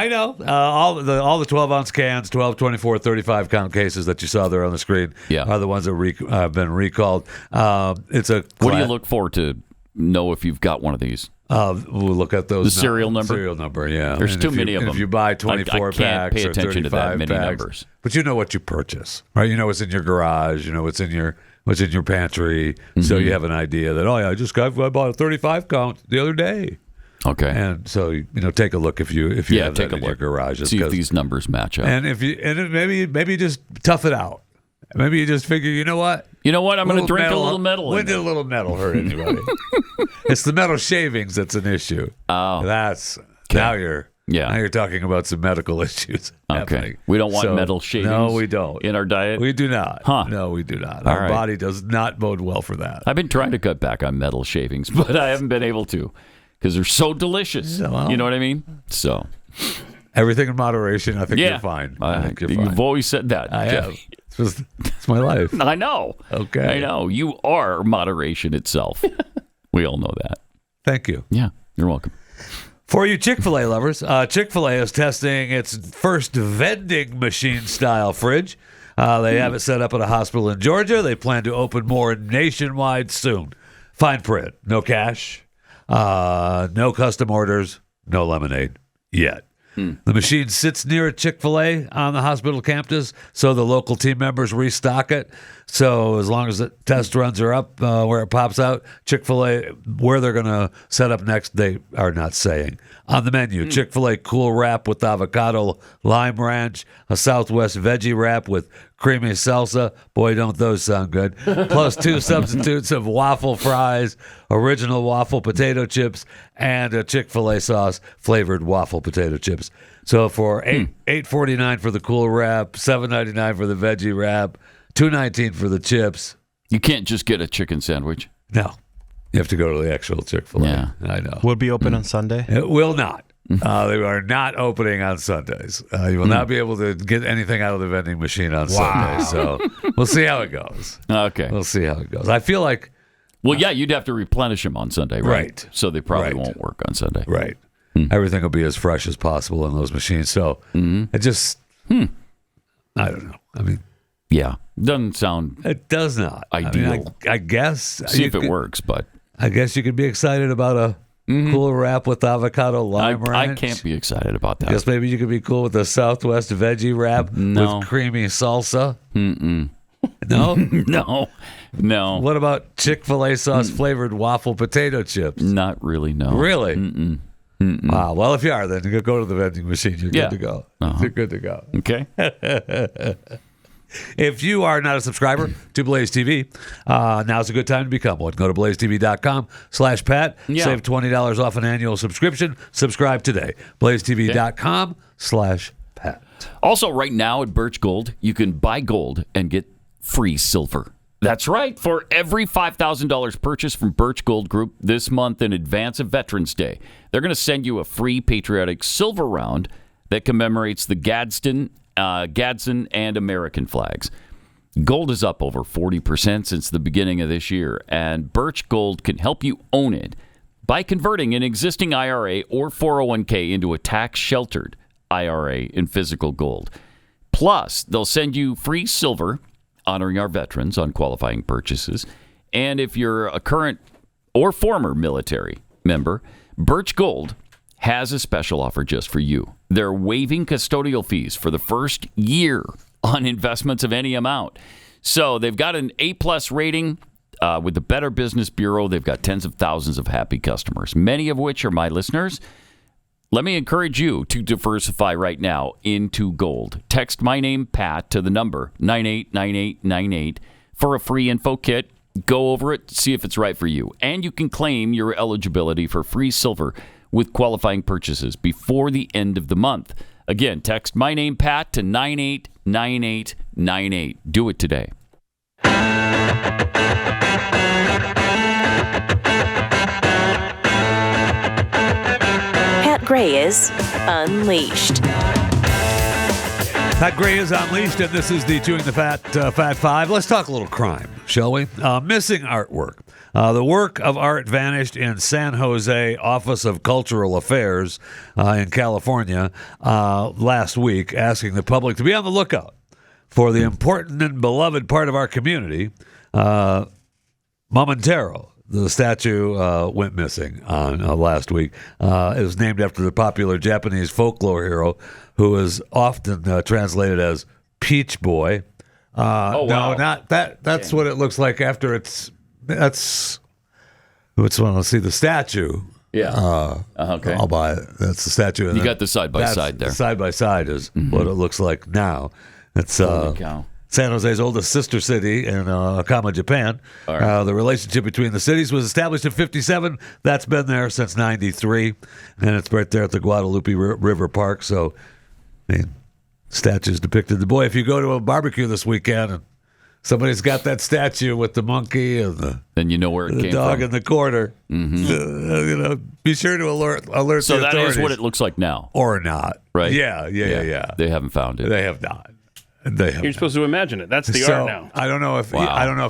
Speaker 3: know. All the 12-ounce cans, 12, 24, 35-count cases that you saw there on the screen are the ones that have been recalled. It's a.
Speaker 2: What do you look for to know if you've got one of these?
Speaker 3: We'll look at those.
Speaker 2: The serial number?
Speaker 3: Serial number, yeah.
Speaker 2: There's too many of them.
Speaker 3: If you buy 24
Speaker 2: I can't
Speaker 3: packs
Speaker 2: pay
Speaker 3: or
Speaker 2: attention to
Speaker 3: 35
Speaker 2: that many
Speaker 3: packs,
Speaker 2: numbers.
Speaker 3: But you know what you purchase, right? You know what's in your garage. You know what's in your pantry. So you have an idea that, I bought a 35 count the other day.
Speaker 2: Okay.
Speaker 3: And so take a look if you have that in your garage.
Speaker 2: See if these numbers match up.
Speaker 3: And maybe you just tough it out. Maybe you just figure, you know what?
Speaker 2: I'm going to drink a little metal.
Speaker 3: When did a little metal hurt anybody? It's the metal shavings that's an issue.
Speaker 2: Oh,
Speaker 3: that's now you're talking about some medical issues.
Speaker 2: Okay,
Speaker 3: happening.
Speaker 2: We don't want metal shavings.
Speaker 3: No, we don't
Speaker 2: in our diet.
Speaker 3: We do not.
Speaker 2: Huh?
Speaker 3: No, we do not.
Speaker 2: All
Speaker 3: Our
Speaker 2: right.
Speaker 3: body does not bode well for that.
Speaker 2: I've been trying to cut back on metal shavings, but I haven't been able to because they're so delicious.
Speaker 3: Well,
Speaker 2: you know what I mean? So
Speaker 3: everything in moderation. I think you're fine.
Speaker 2: I think you're fine. You've always said that.
Speaker 3: I have. It's my life.
Speaker 2: I know.
Speaker 3: Okay.
Speaker 2: I know. You are moderation itself. We all know that.
Speaker 3: Thank you.
Speaker 2: Yeah, you're welcome.
Speaker 3: For you Chick-fil-A lovers, Chick-fil-A is testing its first vending machine-style fridge. They have it set up at a hospital in Georgia. They plan to open more nationwide soon. Fine print. No cash. No custom orders. No lemonade. Yet. The machine sits near a Chick-fil-A on the hospital campus, so the local team members restock it. So as long as the test runs are up where it pops out, Chick-fil-A, where they're going to set up next, they are not saying. On the menu, Chick-fil-A cool wrap with avocado lime ranch, a Southwest veggie wrap with creamy salsa. Boy, don't those sound good. Plus 2 substitutes of waffle fries, original waffle potato chips, and a Chick-fil-A sauce flavored waffle potato chips. So for $8.49 for the cool wrap, $7.99 for the veggie wrap, $2.19 for the chips.
Speaker 2: You can't just get a chicken sandwich.
Speaker 3: No. You have to go to the actual Chick-fil-A.
Speaker 2: Yeah.
Speaker 3: I know.
Speaker 18: Will it be open on Sunday?
Speaker 3: It will not. They are not opening on Sundays. You will not be able to get anything out of the vending machine on Sunday. So we'll see how it goes.
Speaker 2: Okay.
Speaker 3: We'll see how it goes. I feel like...
Speaker 2: Well, yeah, you'd have to replenish them on Sunday, right? So they probably won't work on Sunday.
Speaker 3: Right. Everything will be as fresh as possible in those machines. So it just... I don't know. I mean...
Speaker 2: Yeah. Doesn't sound...
Speaker 3: It does not.
Speaker 2: Ideal.
Speaker 3: I mean, I guess...
Speaker 2: See if it works, but...
Speaker 3: I guess you could be excited about a cool wrap with avocado lime ranch.
Speaker 2: I can't be excited about that.
Speaker 3: I guess maybe you could be cool with a Southwest veggie wrap with creamy salsa. No?
Speaker 2: No.
Speaker 3: What about Chick-fil-A sauce flavored waffle potato chips?
Speaker 2: Not really, no.
Speaker 3: Really? Wow. Well, if you are, then you go to the vending machine. You're good to go. You're good to go.
Speaker 2: Okay.
Speaker 3: If you are not a subscriber to Blaze TV, now's a good time to become one. Go to blazetv.com/Pat. Save $20 off an annual subscription. Subscribe today. blazetv.com/Pat.
Speaker 2: Also, right now at Birch Gold, you can buy gold and get free silver. That's right. For every $5,000 purchase from Birch Gold Group this month in advance of Veterans Day, they're going to send you a free patriotic silver round that commemorates the Gadsden and American flags. Gold is up over 40% since the beginning of this year, and Birch Gold can help you own it by converting an existing IRA or 401k into a tax-sheltered IRA in physical gold. Plus, they'll send you free silver, honoring our veterans on qualifying purchases. And if you're a current or former military member, Birch Gold has a special offer just for you. They're waiving custodial fees for the first year on investments of any amount. So they've got an A-plus rating with the Better Business Bureau. They've got tens of thousands of happy customers, many of which are my listeners. Let me encourage you to diversify right now into gold. Text my name, Pat, to the number 989898 for a free info kit. Go over it, see if it's right for you. And you can claim your eligibility for free silver with qualifying purchases before the end of the month. Again, text my name, Pat, to 989898. Do it today.
Speaker 1: Pat Gray is Unleashed.
Speaker 3: Pat Gray is Unleashed, and this is the Chewing the Fat Five. Let's talk a little crime, shall we? Missing artwork. The work of art vanished in San Jose Office of Cultural Affairs in California last week, asking the public to be on the lookout for the important and beloved part of our community, Momentero. The statue went missing on last week. It was named after the popular Japanese folklore hero who is often translated as Peach Boy.
Speaker 2: Oh, wow.
Speaker 3: No, not that. That's what it looks like after it's... That's which one? Let's see the statue.
Speaker 2: Yeah. Okay.
Speaker 3: I'll buy it. That's the statue.
Speaker 2: You got the side by side there.
Speaker 3: Side by side is what it looks like now. It's
Speaker 2: Holy cow.
Speaker 3: San Jose's oldest sister city in Akama, Japan. Right. The relationship between the cities was established in 1957. That's been there since 1993, and it's right there at the Guadalupe River Park. So, I mean, statues depicted the boy. If you go to a barbecue this weekend and somebody's got that statue with the monkey and
Speaker 2: then you know where it
Speaker 3: the
Speaker 2: came
Speaker 3: dog
Speaker 2: from.
Speaker 3: in the corner. Be sure to alert
Speaker 2: So
Speaker 3: the
Speaker 2: that
Speaker 3: authorities.
Speaker 2: is what it looks like now,
Speaker 3: or not,
Speaker 2: right?
Speaker 3: Yeah.
Speaker 2: They haven't found it.
Speaker 3: They have not.
Speaker 4: You're supposed to imagine it. That's the art now.
Speaker 3: I don't know if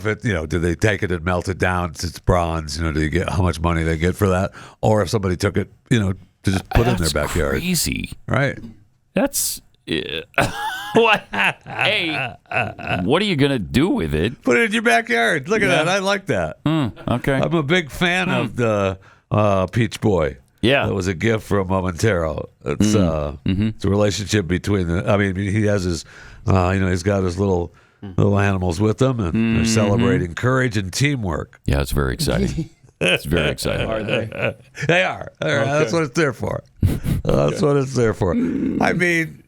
Speaker 3: it. Did they take it and melt it down? It's bronze. Do you get how much money they get for that, or if somebody took it, to just put it in their backyard?
Speaker 2: Crazy,
Speaker 3: right?
Speaker 2: That's. What? Hey, what are you gonna do with it?
Speaker 3: Put it in your backyard. Look at that. I like that.
Speaker 2: Okay.
Speaker 3: I'm a big fan of the Peach Boy.
Speaker 2: Yeah.
Speaker 3: That was a gift from Montero. It's it's a relationship between the. I mean, he has his, he's got his little animals with him, and they're celebrating courage and teamwork.
Speaker 2: Yeah, it's very exciting. It's very exciting.
Speaker 4: Are they?
Speaker 3: They are. That's what it's there for. That's what it's there for. I mean,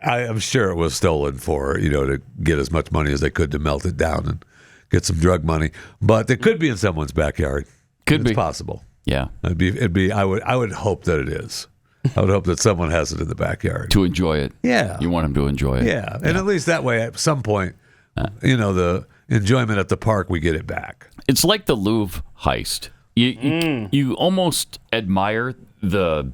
Speaker 3: I'm sure it was stolen for, to get as much money as they could to melt it down and get some drug money. But it could be in someone's backyard.
Speaker 2: It's
Speaker 3: possible.
Speaker 2: Yeah.
Speaker 3: It'd be. I would hope that it is. I would hope that someone has it in the backyard
Speaker 2: to enjoy it.
Speaker 3: Yeah.
Speaker 2: You want them to enjoy it.
Speaker 3: Yeah. And at least that way, at some point, the enjoyment at the park, we get it back.
Speaker 2: It's like the Louvre heist. You almost admire the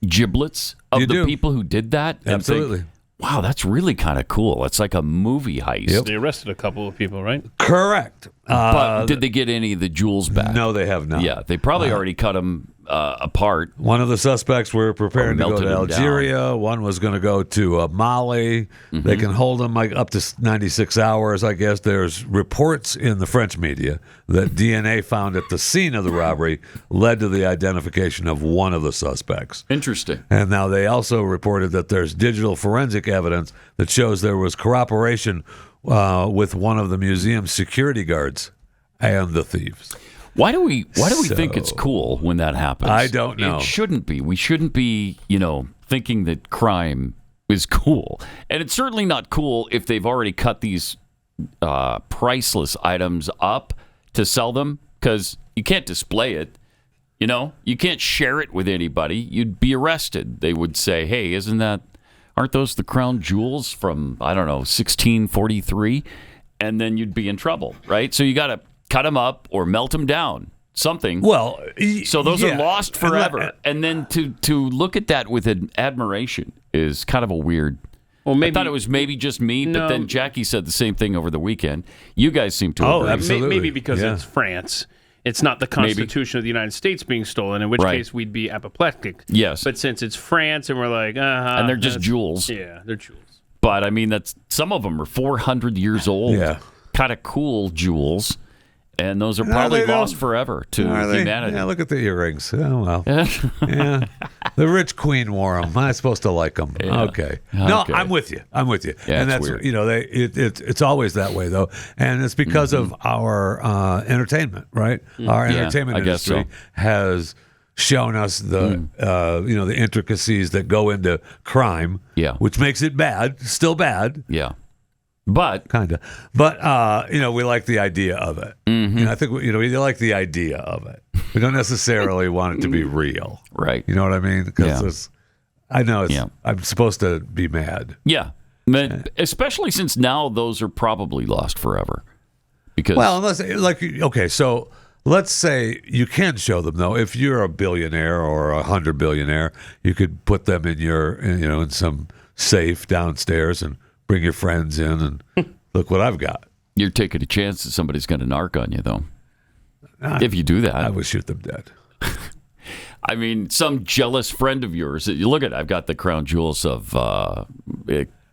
Speaker 2: giblets of the people who did that. And
Speaker 3: Absolutely.
Speaker 2: Think, wow, that's really kind of cool. It's like a movie heist.
Speaker 4: Yep. They arrested a couple of people, right?
Speaker 3: Correct.
Speaker 2: But did they get any of the jewels back?
Speaker 3: No, they have not.
Speaker 2: Yeah, they probably already cut them apart.
Speaker 3: One of the suspects were preparing to go to Algeria.
Speaker 2: Down.
Speaker 3: One was going to go to Mali. They can hold them up to 96 hours, I guess. There's reports in the French media that DNA found at the scene of the robbery led to the identification of one of the suspects.
Speaker 2: Interesting.
Speaker 3: And now they also reported that there's digital forensic evidence that shows there was cooperation with one of the museum's security guards and the thieves.
Speaker 2: Why do we think it's cool when that happens?
Speaker 3: I don't know.
Speaker 2: It shouldn't be. We shouldn't be, thinking that crime is cool. And it's certainly not cool if they've already cut these priceless items up to sell them, because you can't display it. You can't share it with anybody. You'd be arrested. They would say, "Hey, aren't those the crown jewels from, 1643?" And then you'd be in trouble, right? So you got to cut them up or melt them down, something.
Speaker 3: Well,
Speaker 2: so those are lost forever. And then to look at that with admiration is kind of a weird. Well, maybe, I thought it was maybe just me, but then Jackie said the same thing over the weekend. You guys seem to agree.
Speaker 3: Absolutely.
Speaker 4: Maybe because it's France. It's not the Constitution of the United States being stolen, in which case we'd be apoplectic.
Speaker 2: Yes.
Speaker 4: But since it's France and we're like,
Speaker 2: and they're just jewels.
Speaker 4: Yeah, they're jewels.
Speaker 2: But, some of them are 400 years old.
Speaker 3: Yeah.
Speaker 2: Kind of cool jewels. And those are probably lost forever to humanity.
Speaker 3: Yeah, look at the earrings. Oh, well. Yeah. The rich queen wore them. I'm supposed to like them.
Speaker 2: Yeah.
Speaker 3: Okay. No,
Speaker 2: Okay.
Speaker 3: I'm with you.
Speaker 2: Yeah,
Speaker 3: and
Speaker 2: it's
Speaker 3: that's,
Speaker 2: weird.
Speaker 3: it's always that way, though. And it's because of our entertainment, right? Our entertainment industry has shown us the the intricacies that go into crime, which makes it bad, still bad.
Speaker 2: Yeah. But
Speaker 3: kind of, we like the idea of it. I think we like the idea of it. We don't necessarily want it to be real,
Speaker 2: right?
Speaker 3: You know what I mean? Because I know I'm supposed to be mad.
Speaker 2: Yeah, especially since now those are probably lost forever. Because
Speaker 3: so let's say you can show them though. If you're a billionaire or 100 billionaire, you could put them in your in some safe downstairs and bring your friends in and look what I've got.
Speaker 2: You're taking a chance that somebody's going to narc on you, though. If you do that,
Speaker 3: I would shoot them dead.
Speaker 2: Some jealous friend of yours. You look at, I've got the crown jewels of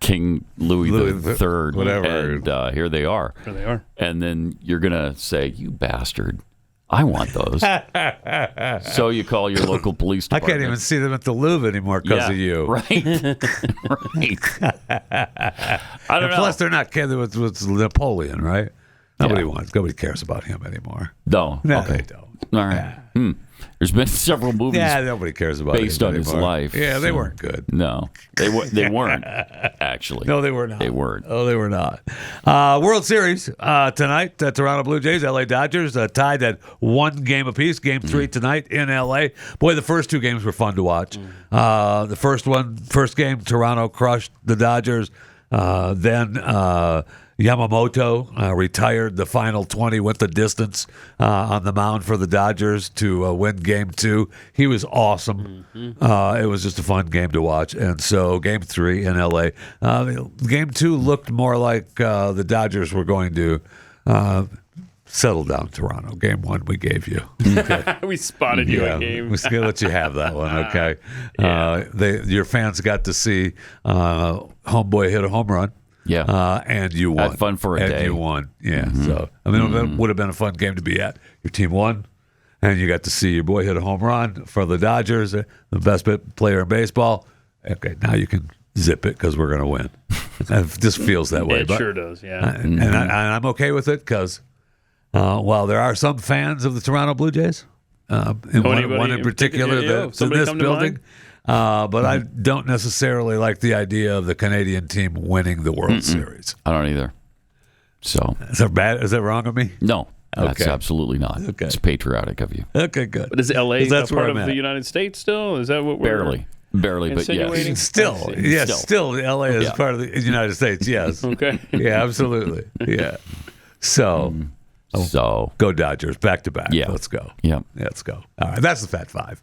Speaker 2: King Louis III,
Speaker 3: whatever,
Speaker 2: and here they are.
Speaker 4: Here they are.
Speaker 2: And then you're going to say, "You bastard! I want those." So you call your local police department.
Speaker 3: I can't even see them at the Louvre anymore because of you.
Speaker 2: Right. Right. I don't know.
Speaker 3: Plus, they're not kidding with Napoleon, right? Nobody cares about him anymore.
Speaker 2: No.
Speaker 3: No,
Speaker 2: Okay.
Speaker 3: they don't.
Speaker 2: All right. There's been several movies.
Speaker 3: Yeah, nobody cares about
Speaker 2: based
Speaker 3: him
Speaker 2: on his
Speaker 3: anymore.
Speaker 2: life.
Speaker 3: Yeah, they weren't good.
Speaker 2: No, they weren't actually.
Speaker 3: No, they were not.
Speaker 2: They weren't.
Speaker 3: Oh, they were not. World Series tonight. Toronto Blue Jays, LA Dodgers tied at 1 game apiece. Game 3 tonight in LA. Boy, the first 2 games were fun to watch. The first game, Toronto crushed the Dodgers. Then Yamamoto retired the final 20, went the distance on the mound for the Dodgers to win Game 2. He was awesome. It was just a fun game to watch. And so Game 3 in L.A. Game 2 looked more like the Dodgers were going to settle down Toronto. Game 1 we gave you. Okay.
Speaker 4: We spotted you at game.
Speaker 3: We're going to let you have that one, okay? Your fans got to see homeboy hit a home run.
Speaker 2: Yeah.
Speaker 3: And you won.
Speaker 2: Had fun for a day.
Speaker 3: And you won. Yeah. So, it would have been a fun game to be at. Your team won, and you got to see your boy hit a home run for the Dodgers, the best player in baseball. Okay, now you can zip it because we're going to win. It just feels that way.
Speaker 4: It sure does, yeah.
Speaker 3: And I'm okay with it because while there are some fans of the Toronto Blue Jays, and one in particular that's in this building, but I don't necessarily like the idea of the Canadian team winning the World Series.
Speaker 2: I don't either. So
Speaker 3: is that bad? Is that wrong of me?
Speaker 2: No, that's absolutely not. Okay. It's patriotic of you.
Speaker 3: Okay, good.
Speaker 4: But is LA a part of the United States still? Is that what we're
Speaker 2: Barely, but yes.
Speaker 3: Still, LA is part of the United States, yes.
Speaker 4: Okay.
Speaker 3: Yeah, absolutely. Yeah. So go Dodgers, back to back.
Speaker 2: Yeah.
Speaker 3: Let's go.
Speaker 2: Yeah.
Speaker 3: Let's go. All right, that's the Fat Five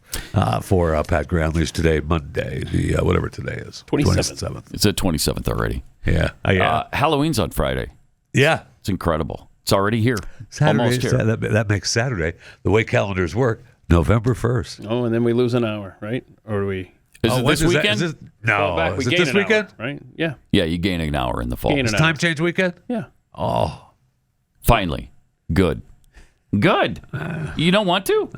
Speaker 3: for Pat Gray Unleashed today, Monday, the whatever today is. 27th.
Speaker 2: It's the 27th already.
Speaker 3: Yeah.
Speaker 2: Halloween's on Friday.
Speaker 3: Yeah.
Speaker 2: It's incredible. It's already here.
Speaker 3: Saturday,
Speaker 2: Almost here.
Speaker 3: That makes Saturday, the way calendars work, November 1st.
Speaker 4: Oh, and then we lose an hour, right? Or do we...
Speaker 2: Is it this weekend?
Speaker 3: Is it this weekend?
Speaker 4: Hour, right? Yeah.
Speaker 2: Yeah, you gain an hour in the fall.
Speaker 3: It's time change weekend?
Speaker 4: Yeah.
Speaker 3: Oh.
Speaker 2: Finally. Good. You don't want to?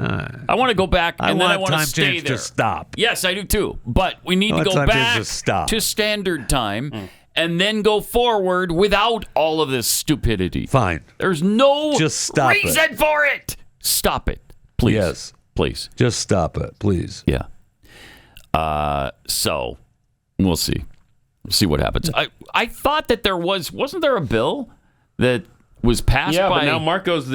Speaker 2: I want to go back and then I want to stay there.
Speaker 3: To stop.
Speaker 2: Yes, I do too. But we need to go back to standard time and then go forward without all of this stupidity.
Speaker 3: Fine.
Speaker 2: There's no
Speaker 3: Just stop
Speaker 2: reason for it. Stop it. Please.
Speaker 3: Yes.
Speaker 2: Please.
Speaker 3: Just stop it, please.
Speaker 2: Yeah. So we'll see. See what happens. I thought that wasn't there a bill that was passed by...
Speaker 4: but now Marco's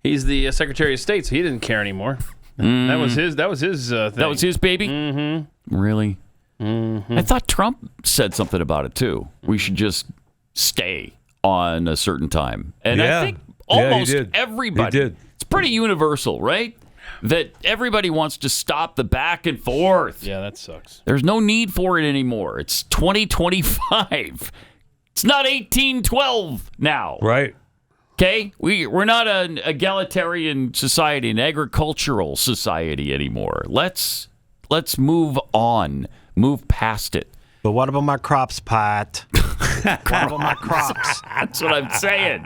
Speaker 4: he's the Secretary of State, so he didn't care anymore. That was his thing.
Speaker 2: That was his baby?
Speaker 4: Mm-hmm.
Speaker 2: Really? Mm-hmm. I thought Trump said something about it, too. We should just stay on a certain time. And I think almost everybody...
Speaker 3: He did.
Speaker 2: It's pretty universal, right? That everybody wants to stop the back and forth.
Speaker 4: Yeah, that sucks.
Speaker 2: There's no need for it anymore. It's 2025. It's not 1812 now.
Speaker 3: Right.
Speaker 2: Okay? We're not an egalitarian society, an agricultural society anymore. Let's move on. Move past it.
Speaker 18: But what about my crops, Pat? What about my crops?
Speaker 2: That's what I'm saying.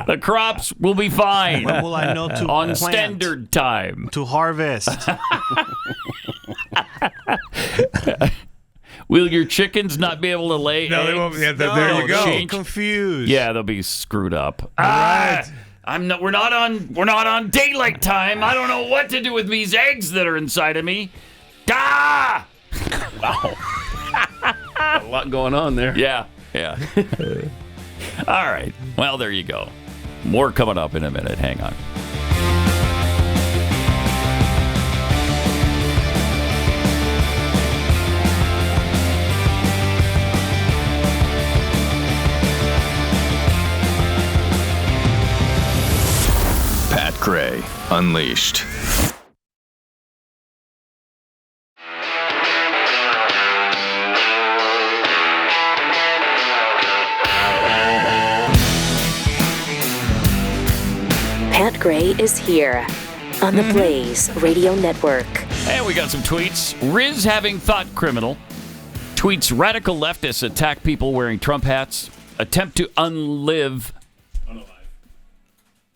Speaker 2: The crops will be fine.
Speaker 18: When will I know to
Speaker 2: on
Speaker 18: plant,
Speaker 2: standard time
Speaker 18: to harvest?
Speaker 2: Will your chickens not be able to lay
Speaker 3: No,
Speaker 2: eggs?
Speaker 3: they won't. Yeah, there you go.
Speaker 18: I'm confused.
Speaker 2: Yeah, they'll be screwed up.
Speaker 3: Right.
Speaker 2: We're not on daylight time. I don't know what to do with these eggs that are inside of me. Ah!
Speaker 4: Wow. A lot going on there.
Speaker 2: Yeah. All right. Well, there you go. More coming up in a minute. Hang on.
Speaker 17: Pat Gray Unleashed.
Speaker 1: Pat Gray is here on the Blaze Radio Network.
Speaker 2: And we got some tweets. Riz having thought criminal. Tweets radical leftists attack people wearing Trump hats. Attempt to unalive.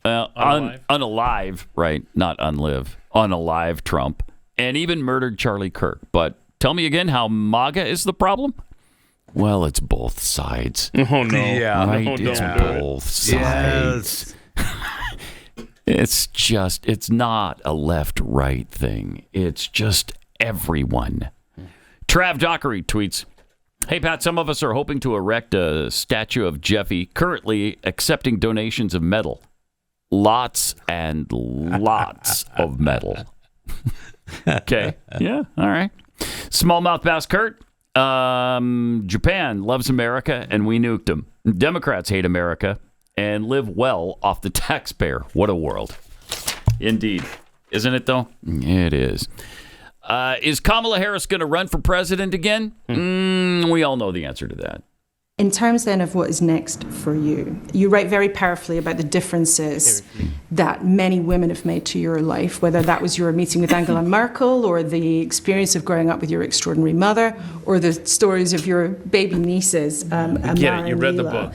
Speaker 2: Unalive, right? Not unlive. Unalive Trump. And even murdered Charlie Kirk. But tell me again how MAGA is the problem? Well, it's both sides.
Speaker 4: Oh, no.
Speaker 3: Yeah.
Speaker 2: Right?
Speaker 4: No,
Speaker 2: It's
Speaker 4: don't
Speaker 2: both sides. Yes. It's not a left-right thing. It's just everyone. Trav Dockery tweets, hey, Pat, some of us are hoping to erect a statue of Jeffy, currently accepting donations of metal. Lots and lots of metal. Okay. Yeah. All right. Smallmouth Bass Kurt. Japan loves America, and we nuked them. Democrats hate America and live well off the taxpayer. What a world. Indeed. Isn't it, though? It is. Is Kamala Harris going to run for president again? We all know the answer to that.
Speaker 19: In terms then of what is next for you, you write very powerfully about the differences that many women have made to your life, whether that was your meeting with Angela Merkel or the experience of growing up with your extraordinary mother or the stories of your baby nieces.
Speaker 4: Get it, you read the book.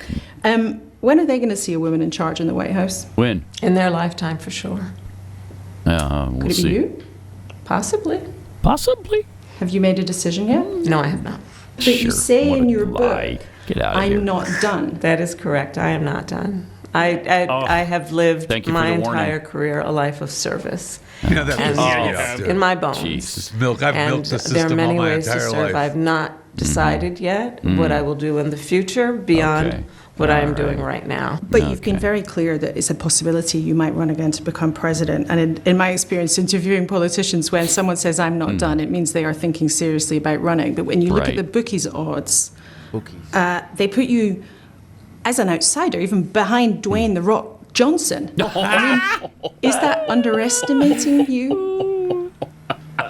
Speaker 19: When are they going to see a woman in charge in the White House?
Speaker 2: When?
Speaker 20: In their lifetime, for sure.
Speaker 2: We'll
Speaker 19: Could it
Speaker 2: see.
Speaker 19: be you? Possibly.
Speaker 2: Possibly.
Speaker 19: Have you made a decision yet?
Speaker 20: No, I have not.
Speaker 19: But you say in your book,
Speaker 2: Get out of here.
Speaker 19: I'm not done.
Speaker 20: That is correct. I am not done. I have lived
Speaker 2: Thank you for
Speaker 20: my
Speaker 2: the warning.
Speaker 20: entire career a life of service.
Speaker 3: You know, that
Speaker 20: And
Speaker 3: was
Speaker 20: in my bones.
Speaker 3: Jesus. I've
Speaker 20: And
Speaker 3: milked the
Speaker 20: there are
Speaker 3: system
Speaker 20: many
Speaker 3: all my
Speaker 20: ways to
Speaker 3: entire
Speaker 20: serve.
Speaker 3: life.
Speaker 20: I've not decided yet what I will do in the future beyond what I am doing right now.
Speaker 19: But you've been very clear that it's a possibility you might run again to become president. And in my experience interviewing politicians, when someone says, I'm not done, it means they are thinking seriously about running. But when you look at the bookies odds, they put you as an outsider, even behind Dwayne "The Rock" Johnson. I mean, is that underestimating you?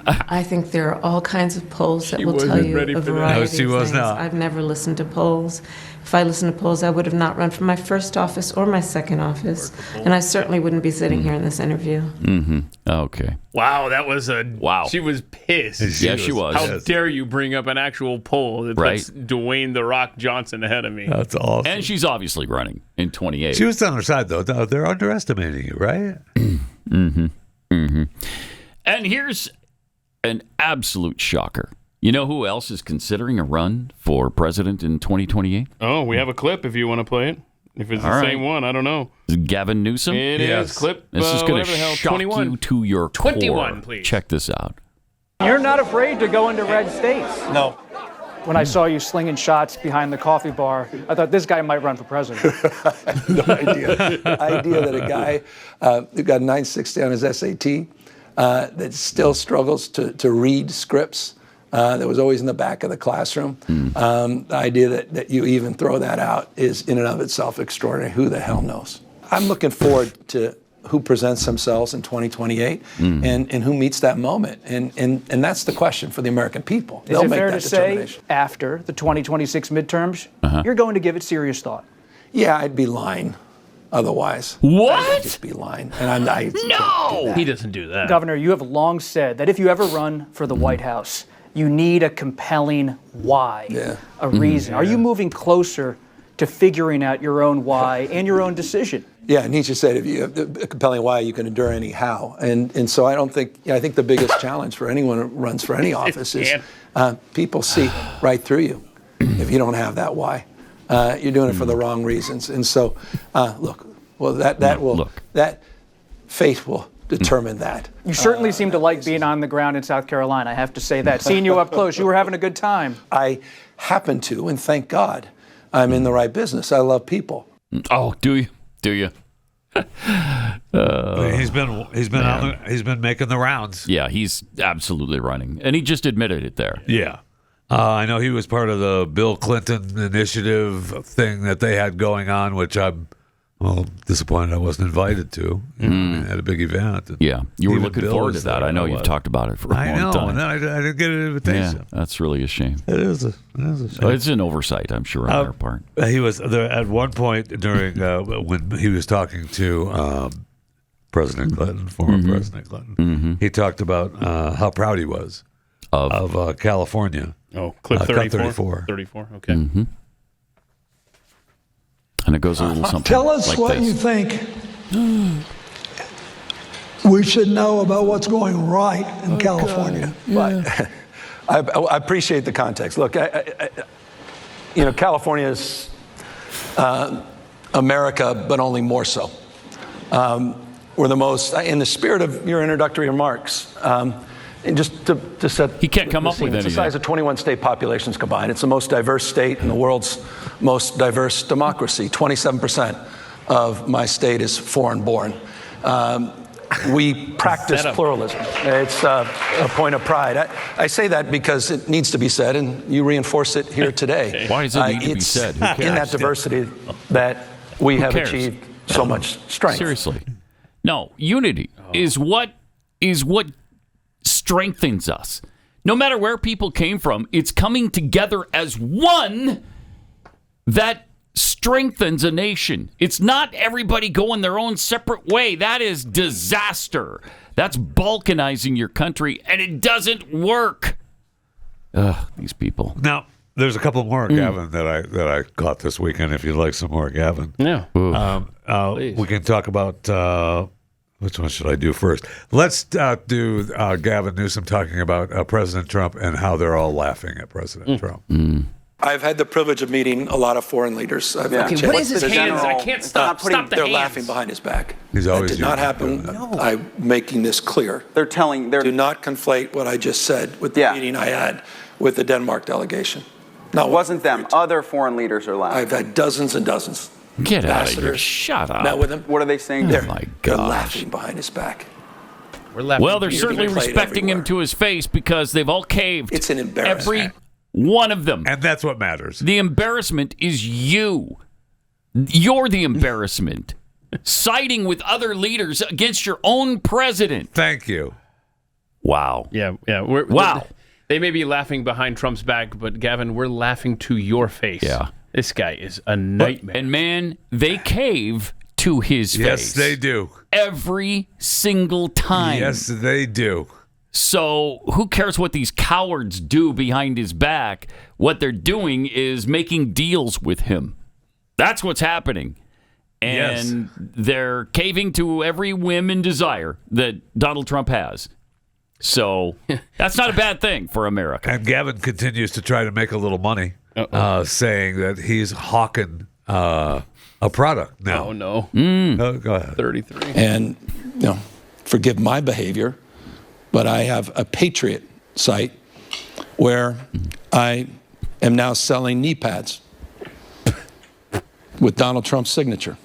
Speaker 20: I think there are all kinds of polls that will tell you a variety of things. I've never listened to polls. If I listened to polls, I would have not run for my first office or my second office, and I certainly wouldn't be sitting here in this interview.
Speaker 2: Okay.
Speaker 4: Wow, that was She was pissed.
Speaker 2: Yes, she was.
Speaker 4: How dare you bring up an actual poll that puts Dwayne "The Rock" Johnson ahead of me?
Speaker 3: That's awesome.
Speaker 2: And she's obviously running in 28.
Speaker 3: She was on her side, though. They're underestimating you, right?
Speaker 2: And here's an absolute shocker. You know who else is considering a run for president in 2028?
Speaker 4: Oh, we have a clip if you want to play it. If it's the same one, I don't know.
Speaker 2: Gavin Newsom?
Speaker 4: It is. Clip,
Speaker 2: This is going to shock
Speaker 4: 21.
Speaker 2: you to your core.
Speaker 4: 21, please.
Speaker 2: Check this out.
Speaker 21: You're not afraid to go into red states? No. When I saw you slinging shots behind the coffee bar, I thought this guy might run for president.
Speaker 22: No idea. Idea that a guy who got 960 on his SAT that still struggles to read scripts, that was always in the back of the classroom. The idea that you even throw that out is in and of itself extraordinary. Who the hell knows? I'm looking forward to who presents themselves in 2028 and who meets that moment. And that's the question for the American people.
Speaker 21: Is it fair to say after the 2026 midterms, you're going to give it serious thought?
Speaker 22: Yeah, I'd be lying otherwise.
Speaker 2: What?
Speaker 22: I'd just be lying. And
Speaker 4: No! He doesn't do that.
Speaker 21: Governor, you have long said that if you ever run for the White House, you need a compelling why, a reason. Are you moving closer to figuring out your own why and your own decision?
Speaker 22: Yeah, Nietzsche said if you have a compelling why, you can endure any how. And so I think the biggest challenge for anyone who runs for any office is people see right through you if you don't have that why. You're doing it for the wrong reasons. And so, that fate will determine that.
Speaker 21: You certainly seem to like being on the ground in South Carolina, I have to say that. Seeing you up close, you were having a good time.
Speaker 22: I happen to, and thank God, I'm in the right business. I love people.
Speaker 2: Oh, do you? Do you?
Speaker 3: He's been making the rounds.
Speaker 2: Yeah, he's absolutely running, and he just admitted it there.
Speaker 3: Yeah. I know he was part of the Bill Clinton initiative thing that they had going on, which I'm disappointed I wasn't invited to. You know, at a big event.
Speaker 2: Yeah, you were looking
Speaker 3: Bill
Speaker 2: forward to that. I know you've talked about it for a long time.
Speaker 3: And then I didn't get an invitation.
Speaker 2: Yeah, that's really a shame.
Speaker 3: It is a shame.
Speaker 2: It's an oversight, I'm sure, on their part.
Speaker 3: He was there at one point during when he was talking to President Clinton, former President Clinton. He talked about how proud he was of California.
Speaker 4: Oh, clip 34. 34, okay.
Speaker 2: And it goes a little something
Speaker 23: Tell us
Speaker 2: like
Speaker 23: what
Speaker 2: this.
Speaker 23: you think we should know about what's going right in California.
Speaker 22: I appreciate the context. Look, California is America, but only more so. We're the most, in the spirit of your introductory remarks, and just to set
Speaker 2: he can't come up with anything.
Speaker 22: It's the size of 21 state populations combined. It's the most diverse state in the world's most diverse democracy. 27% of my state is foreign-born. We practice pluralism. It's a point of pride. I say that because it needs to be said, and you reinforce it here today.
Speaker 2: Why does it need to be said? Who cares?
Speaker 22: In that diversity that we have achieved so much strength.
Speaker 2: Seriously. No, unity is what strengthens us. No matter where people came from, it's coming together as one that strengthens a nation. It's not everybody going their own separate way. That is disaster. That's balkanizing your country, and it doesn't work. These people.
Speaker 3: Now, there's a couple more, Gavin, that I caught this weekend. If you'd like some more, Gavin.
Speaker 4: Yeah.
Speaker 3: We can talk about Which one should I do first? Let's do Gavin Newsom talking about President Trump and how they're all laughing at President Trump.
Speaker 22: I've had the privilege of meeting a lot of foreign leaders. What
Speaker 4: is his hands? I can't stop the
Speaker 22: They're
Speaker 4: hands.
Speaker 22: laughing behind his back.
Speaker 3: He's always
Speaker 22: That did not happen. I'm making this clear. Do not conflate what I just said with the meeting I had with the Denmark delegation. No,
Speaker 5: it wasn't them. Other foreign leaders are laughing.
Speaker 22: I've had dozens and dozens.
Speaker 2: Get out of here. Shut up.
Speaker 22: Met with him.
Speaker 5: What are they saying?
Speaker 22: They're laughing behind his back.
Speaker 2: Well, they're certainly respecting him to his face because they've all caved.
Speaker 22: It's an embarrassment.
Speaker 2: Every one of them.
Speaker 3: And that's what matters.
Speaker 2: The embarrassment is you. You're the embarrassment. Siding with other leaders against your own president.
Speaker 3: Thank you.
Speaker 2: Wow.
Speaker 4: Yeah.
Speaker 2: Wow.
Speaker 4: They may be laughing behind Trump's back, but Gavin, we're laughing to your face.
Speaker 2: Yeah.
Speaker 4: This guy is a nightmare.
Speaker 2: And man, they cave to his face.
Speaker 3: Yes, they do.
Speaker 2: Every single time.
Speaker 3: Yes, they do.
Speaker 2: So who cares what these cowards do behind his back? What they're doing is making deals with him. That's what's happening. And they're caving to every whim and desire that Donald Trump has. So that's not a bad thing for America.
Speaker 3: And Gavin continues to try to make a little money, saying that he's hawking a product now.
Speaker 4: Oh, no.
Speaker 3: Go ahead.
Speaker 4: 33.
Speaker 22: And, forgive my behavior, but I have a Patriot site where I am now selling knee pads with Donald Trump's signature.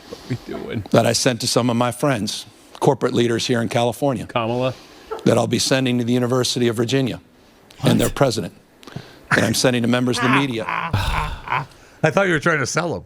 Speaker 4: What are we doing?
Speaker 22: That I sent to some of my friends, corporate leaders here in California.
Speaker 4: Kamala?
Speaker 22: That I'll be sending to the University of Virginia and their president. That I'm sending to members of the media.
Speaker 3: I thought you were trying to sell them.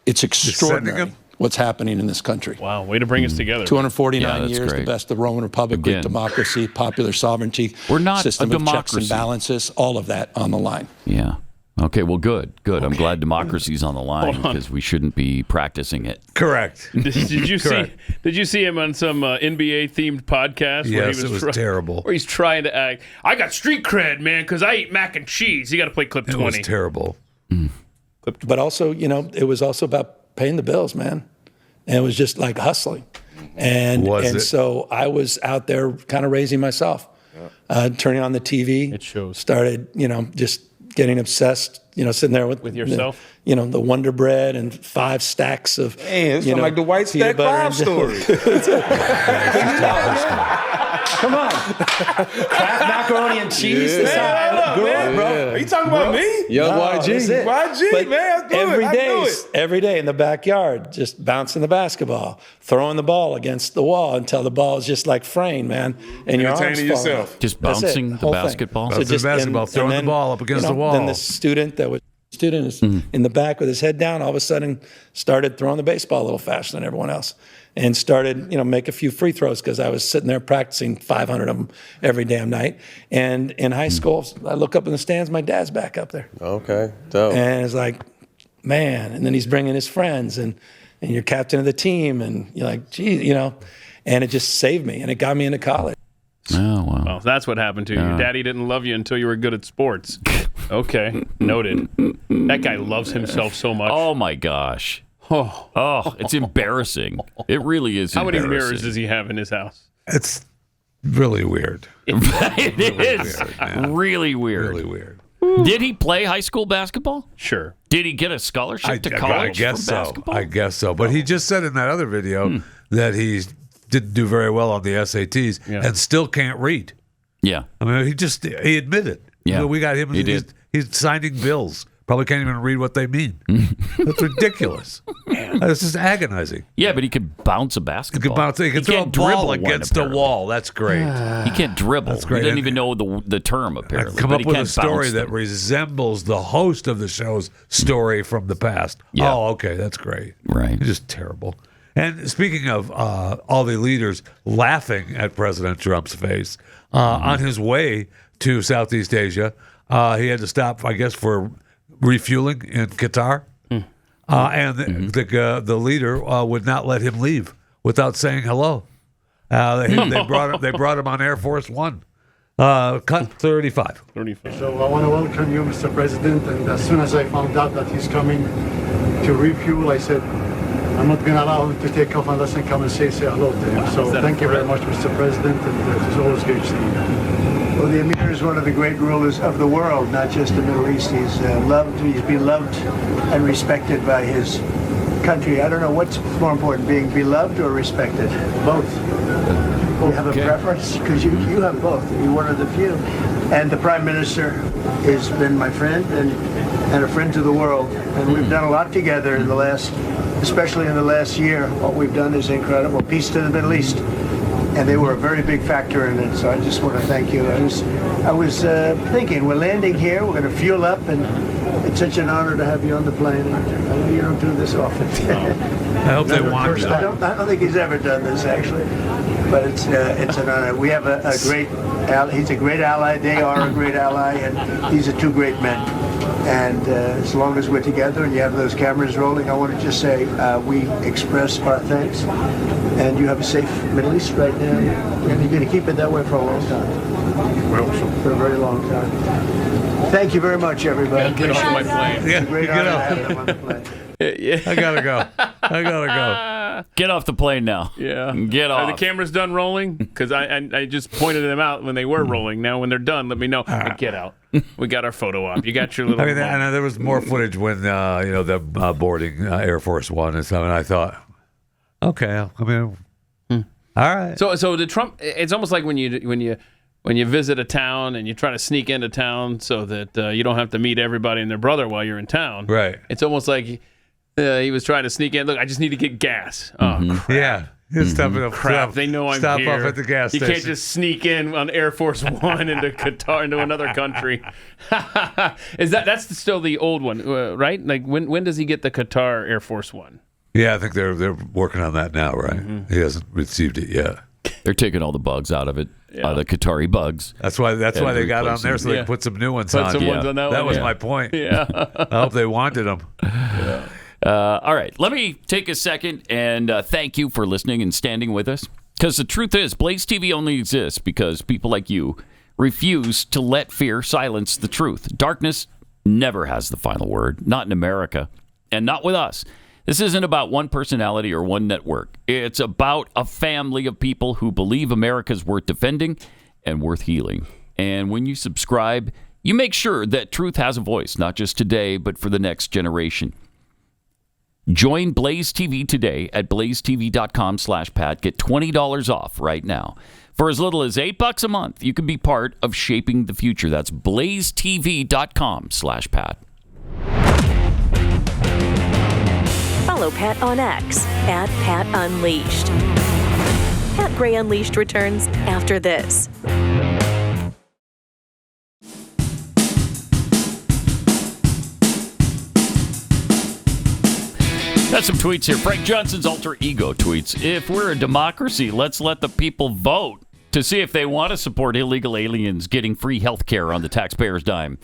Speaker 22: It's extraordinary what's happening in this country.
Speaker 4: Wow, way to bring us together.
Speaker 22: 249 years, the best of Roman Republic, Greek democracy, popular sovereignty,
Speaker 2: we're not
Speaker 22: system
Speaker 2: a
Speaker 22: of checks and balances, all of that on the line.
Speaker 2: Yeah. Okay, well, good. I'm glad democracy's on the line because we shouldn't be practicing it.
Speaker 3: Correct.
Speaker 4: Did you see him on some NBA themed podcast?
Speaker 3: Yes, it was terrible.
Speaker 4: Where he's trying to act, I got street cred, man, because I eat mac and cheese. You got to play clip 20.
Speaker 3: It was terrible.
Speaker 22: But also, it was also about paying the bills, man. And it was just like hustling. And so I was out there kind of raising myself, turning on the TV.
Speaker 4: It shows.
Speaker 22: Started, just getting obsessed, sitting there with
Speaker 4: yourself,
Speaker 22: the Wonder Bread and 5 stacks of,
Speaker 6: it's like the White Stack Bob story.
Speaker 22: Come on, Kraft macaroni and cheese.
Speaker 6: Bro. Are you talking about me?
Speaker 22: Young YG.
Speaker 6: YG, man.
Speaker 22: Every day in the backyard, just bouncing the basketball, throwing the ball against the wall until the ball is just like fraying, man, and your arms fall off.
Speaker 2: Just bouncing the basketball.
Speaker 22: So just
Speaker 3: throwing the ball up against the wall.
Speaker 22: Then the student is in the back with his head down, all of a sudden started throwing the baseball a little faster than everyone else. And started, make a few free throws because I was sitting there practicing 500 of them every damn night. And in high school, I look up in the stands, my dad's back up there.
Speaker 6: Okay, dope.
Speaker 22: And it's like, man. And then he's bringing his friends, and you're captain of the team, and you're like, geez, And it just saved me, and it got me into college.
Speaker 2: Oh, wow.
Speaker 4: Well, that's what happened to you. Your daddy didn't love you until you were good at sports. Okay, noted. That guy loves himself so much.
Speaker 2: Oh, my gosh. Oh, it's embarrassing. It really is.
Speaker 4: How many mirrors does he have in his house?
Speaker 3: It's really weird.
Speaker 2: It is really weird.
Speaker 3: Really weird.
Speaker 2: Did he play high school basketball?
Speaker 4: Sure.
Speaker 2: Did he get a scholarship to college?
Speaker 3: I guess so. But he just said in that other video that he didn't do very well on the SATs and still can't read.
Speaker 2: Yeah.
Speaker 3: I mean, he admitted.
Speaker 2: Yeah.
Speaker 3: We got him. He's signing bills. Probably can't even read what they mean. That's ridiculous. This is agonizing.
Speaker 2: Yeah, but he could bounce a basketball.
Speaker 3: He can throw a ball against a wall. That's great.
Speaker 2: He can't dribble. That's great. He doesn't even know the term, apparently.
Speaker 3: Come up with a story that resembles the host of the show's story from the past.
Speaker 2: Yeah.
Speaker 3: Oh, okay. That's great.
Speaker 2: Right.
Speaker 3: It's just terrible. And speaking of all the leaders laughing at President Trump's face, on his way to Southeast Asia, he had to stop, I guess, for refueling in Qatar, and the leader would not let him leave without saying hello. They brought him on Air Force One. Cut 35.
Speaker 7: So I want to welcome you, Mr. President. And as soon as I found out that he's coming to refuel, I said, I'm not going to allow him to take off unless I come and say hello to him. So thank you very much, Mr. President, and it's always great seeing you.
Speaker 8: Well, the Emir is one of the great rulers of the world, not just the Middle East. He's beloved and respected by his country. I don't know what's more important, being beloved or respected. Both. You have a preference? Because you have both. You're one of the few. And the Prime Minister has been my friend and a friend to the world. And we've done a lot together in the last, especially in the last year. What we've done is incredible. Peace to the Middle East. And they were a very big factor in it. So I just want to thank you. I was thinking, we're landing here, we're going to fuel up, and it's such an honor to have you on the plane. I know you don't do this often.
Speaker 3: I hope they want you.
Speaker 8: I don't think he's ever done this, actually. But it's an honor. We have a great, he's a great ally, they are a great ally, and these are two great men. And as long as we're together and you have those cameras rolling, I want to just say we express our thanks. And you have a safe Middle East right now. And you're going to keep it that way for a long time. Well, for a very long time. Thank you very much, everybody.
Speaker 4: Get off my plane.
Speaker 8: It's a great honor to have him on the plane.
Speaker 2: Yeah.
Speaker 3: I gotta go.
Speaker 2: Get off the plane now.
Speaker 4: Yeah.
Speaker 2: Get off.
Speaker 4: Are the cameras done rolling? Because I just pointed them out when they were rolling. Now when they're done, let me know. Get out. We got our photo op. You got your little.
Speaker 3: I mean, I know there was more footage when the boarding Air Force One and stuff, and I thought, okay, I mean, all right.
Speaker 4: So the Trump, it's almost like when you visit a town and you try to sneak into town so that you don't have to meet everybody and their brother while you're in town.
Speaker 3: Right.
Speaker 4: It's almost like he was trying to sneak in. Crap. I just need to get gas. Oh, crap.
Speaker 3: Yeah.
Speaker 4: Crap. They know I'm
Speaker 3: stop
Speaker 4: here.
Speaker 3: off at the gas station.
Speaker 4: You can't just sneak in on Air Force One into Qatar, into another country. That's still the old one, right? Like when does he get the Qatar Air Force One?
Speaker 3: Yeah, I think they're working on that now, right? He hasn't received it yet.
Speaker 2: They're taking all the bugs out of it, the Qatari bugs.
Speaker 3: That's why they got on there so they can put some new ones on. That was my point.
Speaker 4: Yeah.
Speaker 3: I hope they wanted them.
Speaker 2: Yeah. All right, let me take a second and thank you for listening and standing with us. Because the truth is, Blaze TV only exists because people like you refuse to let fear silence the truth. Darkness never has the final word, not in America, and not with us. This isn't about one personality or one network. It's about a family of people who believe America's worth defending and worth healing. And when you subscribe, you make sure that truth has a voice, not just today, but for the next generation. Join Blaze TV today at blazetv.com/Pat. Get $20 off right now. For as little as $8 a month, you can be part of shaping the future. That's blazetv.com/Pat.
Speaker 1: Follow Pat on X at Pat Unleashed. Pat Gray Unleashed returns after this.
Speaker 2: Got some tweets here. Frank Johnson's alter ego tweets. If we're a democracy, let's let the people vote to see if they want to support illegal aliens getting free health care on the taxpayer's dime.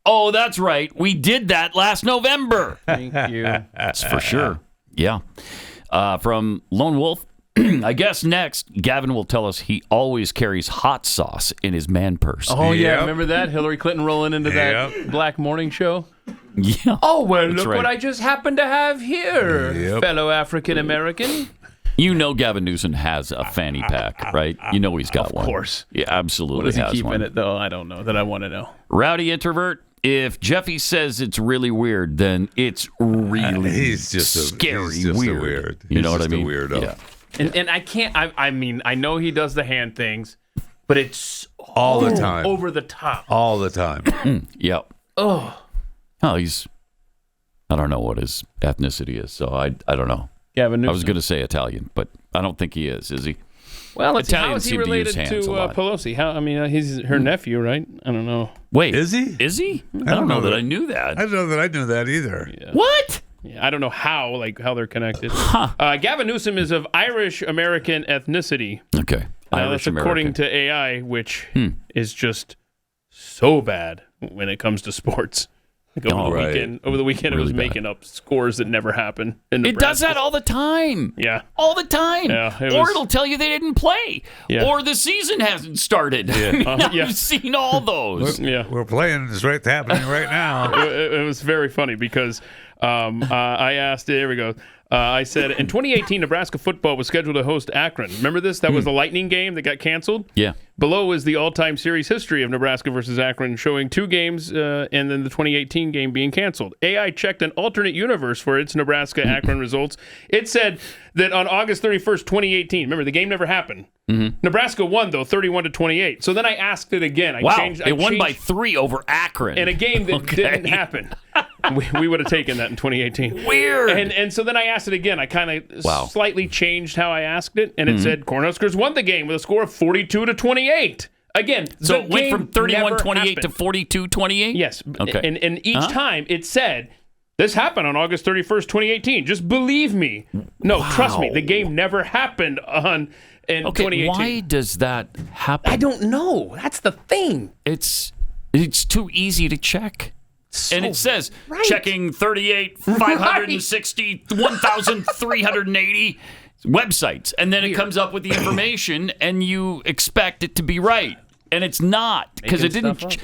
Speaker 2: Oh, that's right. We did that last November.
Speaker 4: Thank you.
Speaker 2: That's for sure. Yeah. From Lone Wolf, I guess next, Gavin will tell us he always carries hot sauce in his man purse.
Speaker 4: Oh, yeah. Remember that? Hillary Clinton rolling into that Black Morning Show?
Speaker 2: Yeah.
Speaker 4: Oh, well,
Speaker 2: That's
Speaker 4: look
Speaker 2: right.
Speaker 4: what I just happened to have here, fellow African-American.
Speaker 2: You know Gavin Newsom has a fanny pack, right? You know he's got one.
Speaker 4: Of course.
Speaker 2: Yeah, absolutely.
Speaker 4: What does he
Speaker 2: has
Speaker 4: keep
Speaker 2: one.
Speaker 4: in it, though? I don't know that I want to know.
Speaker 2: Rowdy introvert. If Jeffy says it's really weird, then it's really
Speaker 3: he's just
Speaker 2: scary
Speaker 3: weird.
Speaker 2: You know what I mean?
Speaker 3: A weirdo.
Speaker 2: Yeah.
Speaker 4: And I can't. I mean, I know he does the hand things, but it's
Speaker 3: all the time,
Speaker 4: over the top,
Speaker 3: all the time.
Speaker 2: Yep.
Speaker 4: Oh,
Speaker 2: he's. I don't know what his ethnicity is, so I don't know.
Speaker 4: Gavin Newsom.
Speaker 2: I was going to say Italian, but I don't think he is he?
Speaker 4: Well,
Speaker 2: Italians
Speaker 4: how is he
Speaker 2: seem
Speaker 4: related
Speaker 2: to use hands
Speaker 4: to
Speaker 2: a lot.
Speaker 4: Pelosi? He's her nephew, right? I don't know.
Speaker 2: Wait,
Speaker 3: is he?
Speaker 2: Is he? I don't know that I knew that.
Speaker 3: I don't know that I knew that either.
Speaker 4: Yeah.
Speaker 2: What?
Speaker 4: Yeah, I don't know how they're connected. Gavin Newsom is of Irish American ethnicity.
Speaker 2: Okay,
Speaker 4: that's according to AI, which is just so bad when it comes to sports. Like over the weekend,
Speaker 2: Really
Speaker 4: it was
Speaker 2: bad.
Speaker 4: making up scores that never happen. In
Speaker 2: It does that all the time.
Speaker 4: Yeah.
Speaker 2: All the time.
Speaker 4: Yeah,
Speaker 2: or it'll tell you they didn't play.
Speaker 4: Yeah.
Speaker 2: Or the season hasn't started.
Speaker 3: Yeah.
Speaker 2: I've seen all those.
Speaker 3: We're playing. It's happening right now.
Speaker 4: It was very funny because I asked, here we go. I said, in 2018, Nebraska football was scheduled to host Akron. Remember this? That was the Lightning game that got canceled?
Speaker 2: Yeah.
Speaker 4: Below is the all-time series history of Nebraska versus Akron, showing 2 games and then the 2018 game being canceled. AI checked an alternate universe for its Nebraska-Akron results. It said that on August 31st, 2018, remember, the game never happened. Nebraska won, though, 31-28. So then I asked it again.
Speaker 2: It won by 3 over Akron.
Speaker 4: In a game that didn't happen. We would have taken that in 2018.
Speaker 2: Weird.
Speaker 4: And so then I asked it again. I kind of slightly changed how I asked it, and it said Cornhuskers won the game with a score of 42-28. Again,
Speaker 2: so it went from 31-28 to 42-28?
Speaker 4: Yes.
Speaker 2: Okay.
Speaker 4: And each time it said, this happened on August 31st, 2018. Just believe me. No, trust me. The game never happened in 2018.
Speaker 2: Why does that happen?
Speaker 4: I don't know. That's the thing.
Speaker 2: It's too easy to check. And it says, checking 38, 560, 1,380 websites. And then it comes up with the information, and you expect it to be right. And it's not, because it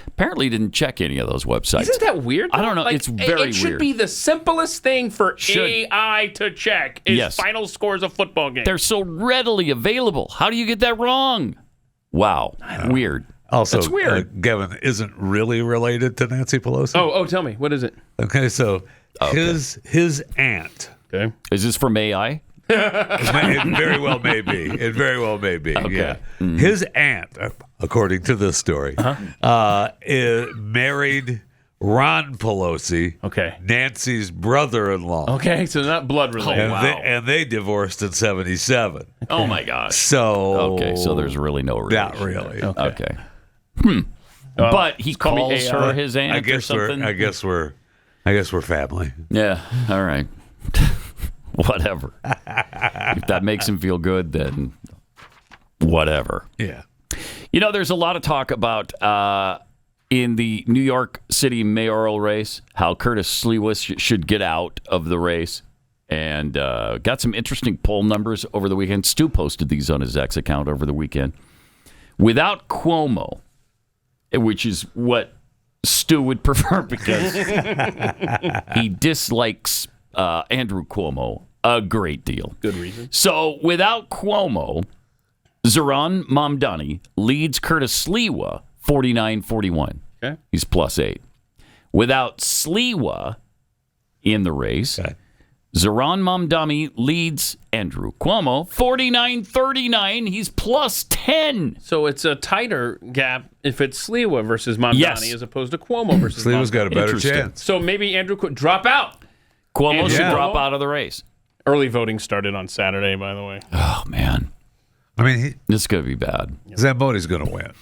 Speaker 2: apparently didn't check any of those websites.
Speaker 4: Isn't that weird?
Speaker 2: I don't know. It's very weird.
Speaker 4: It should be the simplest thing for AI to check is final scores of football games.
Speaker 2: They're so readily available. How do you get that wrong? Wow. Weird.
Speaker 3: Also,
Speaker 4: That's weird.
Speaker 3: Gavin isn't really related to Nancy Pelosi.
Speaker 4: Oh, tell me. What is it?
Speaker 3: Okay, so his aunt.
Speaker 4: Okay.
Speaker 2: Is this from AI?
Speaker 3: It very well may be. It very well may be.
Speaker 2: Okay.
Speaker 3: Yeah. His aunt, according to this story, married Ron Pelosi, Nancy's brother-in-law.
Speaker 4: Okay, so not blood related.
Speaker 3: And they divorced in 1977.
Speaker 2: Oh my gosh.
Speaker 3: So
Speaker 2: there's really no relation.
Speaker 3: Not really.
Speaker 2: Okay. But he calls her his aunt or something.
Speaker 3: I guess we're family.
Speaker 2: Yeah. All right. Whatever. If that makes him feel good, then whatever.
Speaker 3: Yeah.
Speaker 2: You know, there's a lot of talk about in the New York City mayoral race how Curtis Sliwa should get out of the race, and got some interesting poll numbers over the weekend. Stu posted these on his X account over the weekend. Without Cuomo, which is what Stu would prefer because he dislikes Andrew Cuomo a great deal.
Speaker 4: Good reason.
Speaker 2: So without Cuomo, Zohran Mamdani leads Curtis Sliwa 49-41.
Speaker 4: Okay.
Speaker 2: He's +8. Without Sliwa in the race, Zohran Mamdani leads Andrew Cuomo 49-39. He's +10.
Speaker 4: So it's a tighter gap if it's Sliwa versus Mamdani as opposed to Cuomo versus Mamdani.
Speaker 3: Sliwa's got a better chance.
Speaker 4: So maybe Andrew could drop out.
Speaker 2: Cuomo should drop out of the race.
Speaker 4: Early voting started on Saturday, by the way.
Speaker 2: Oh, man.
Speaker 3: I mean,
Speaker 2: this is going to be bad.
Speaker 3: Zamboni's going to win.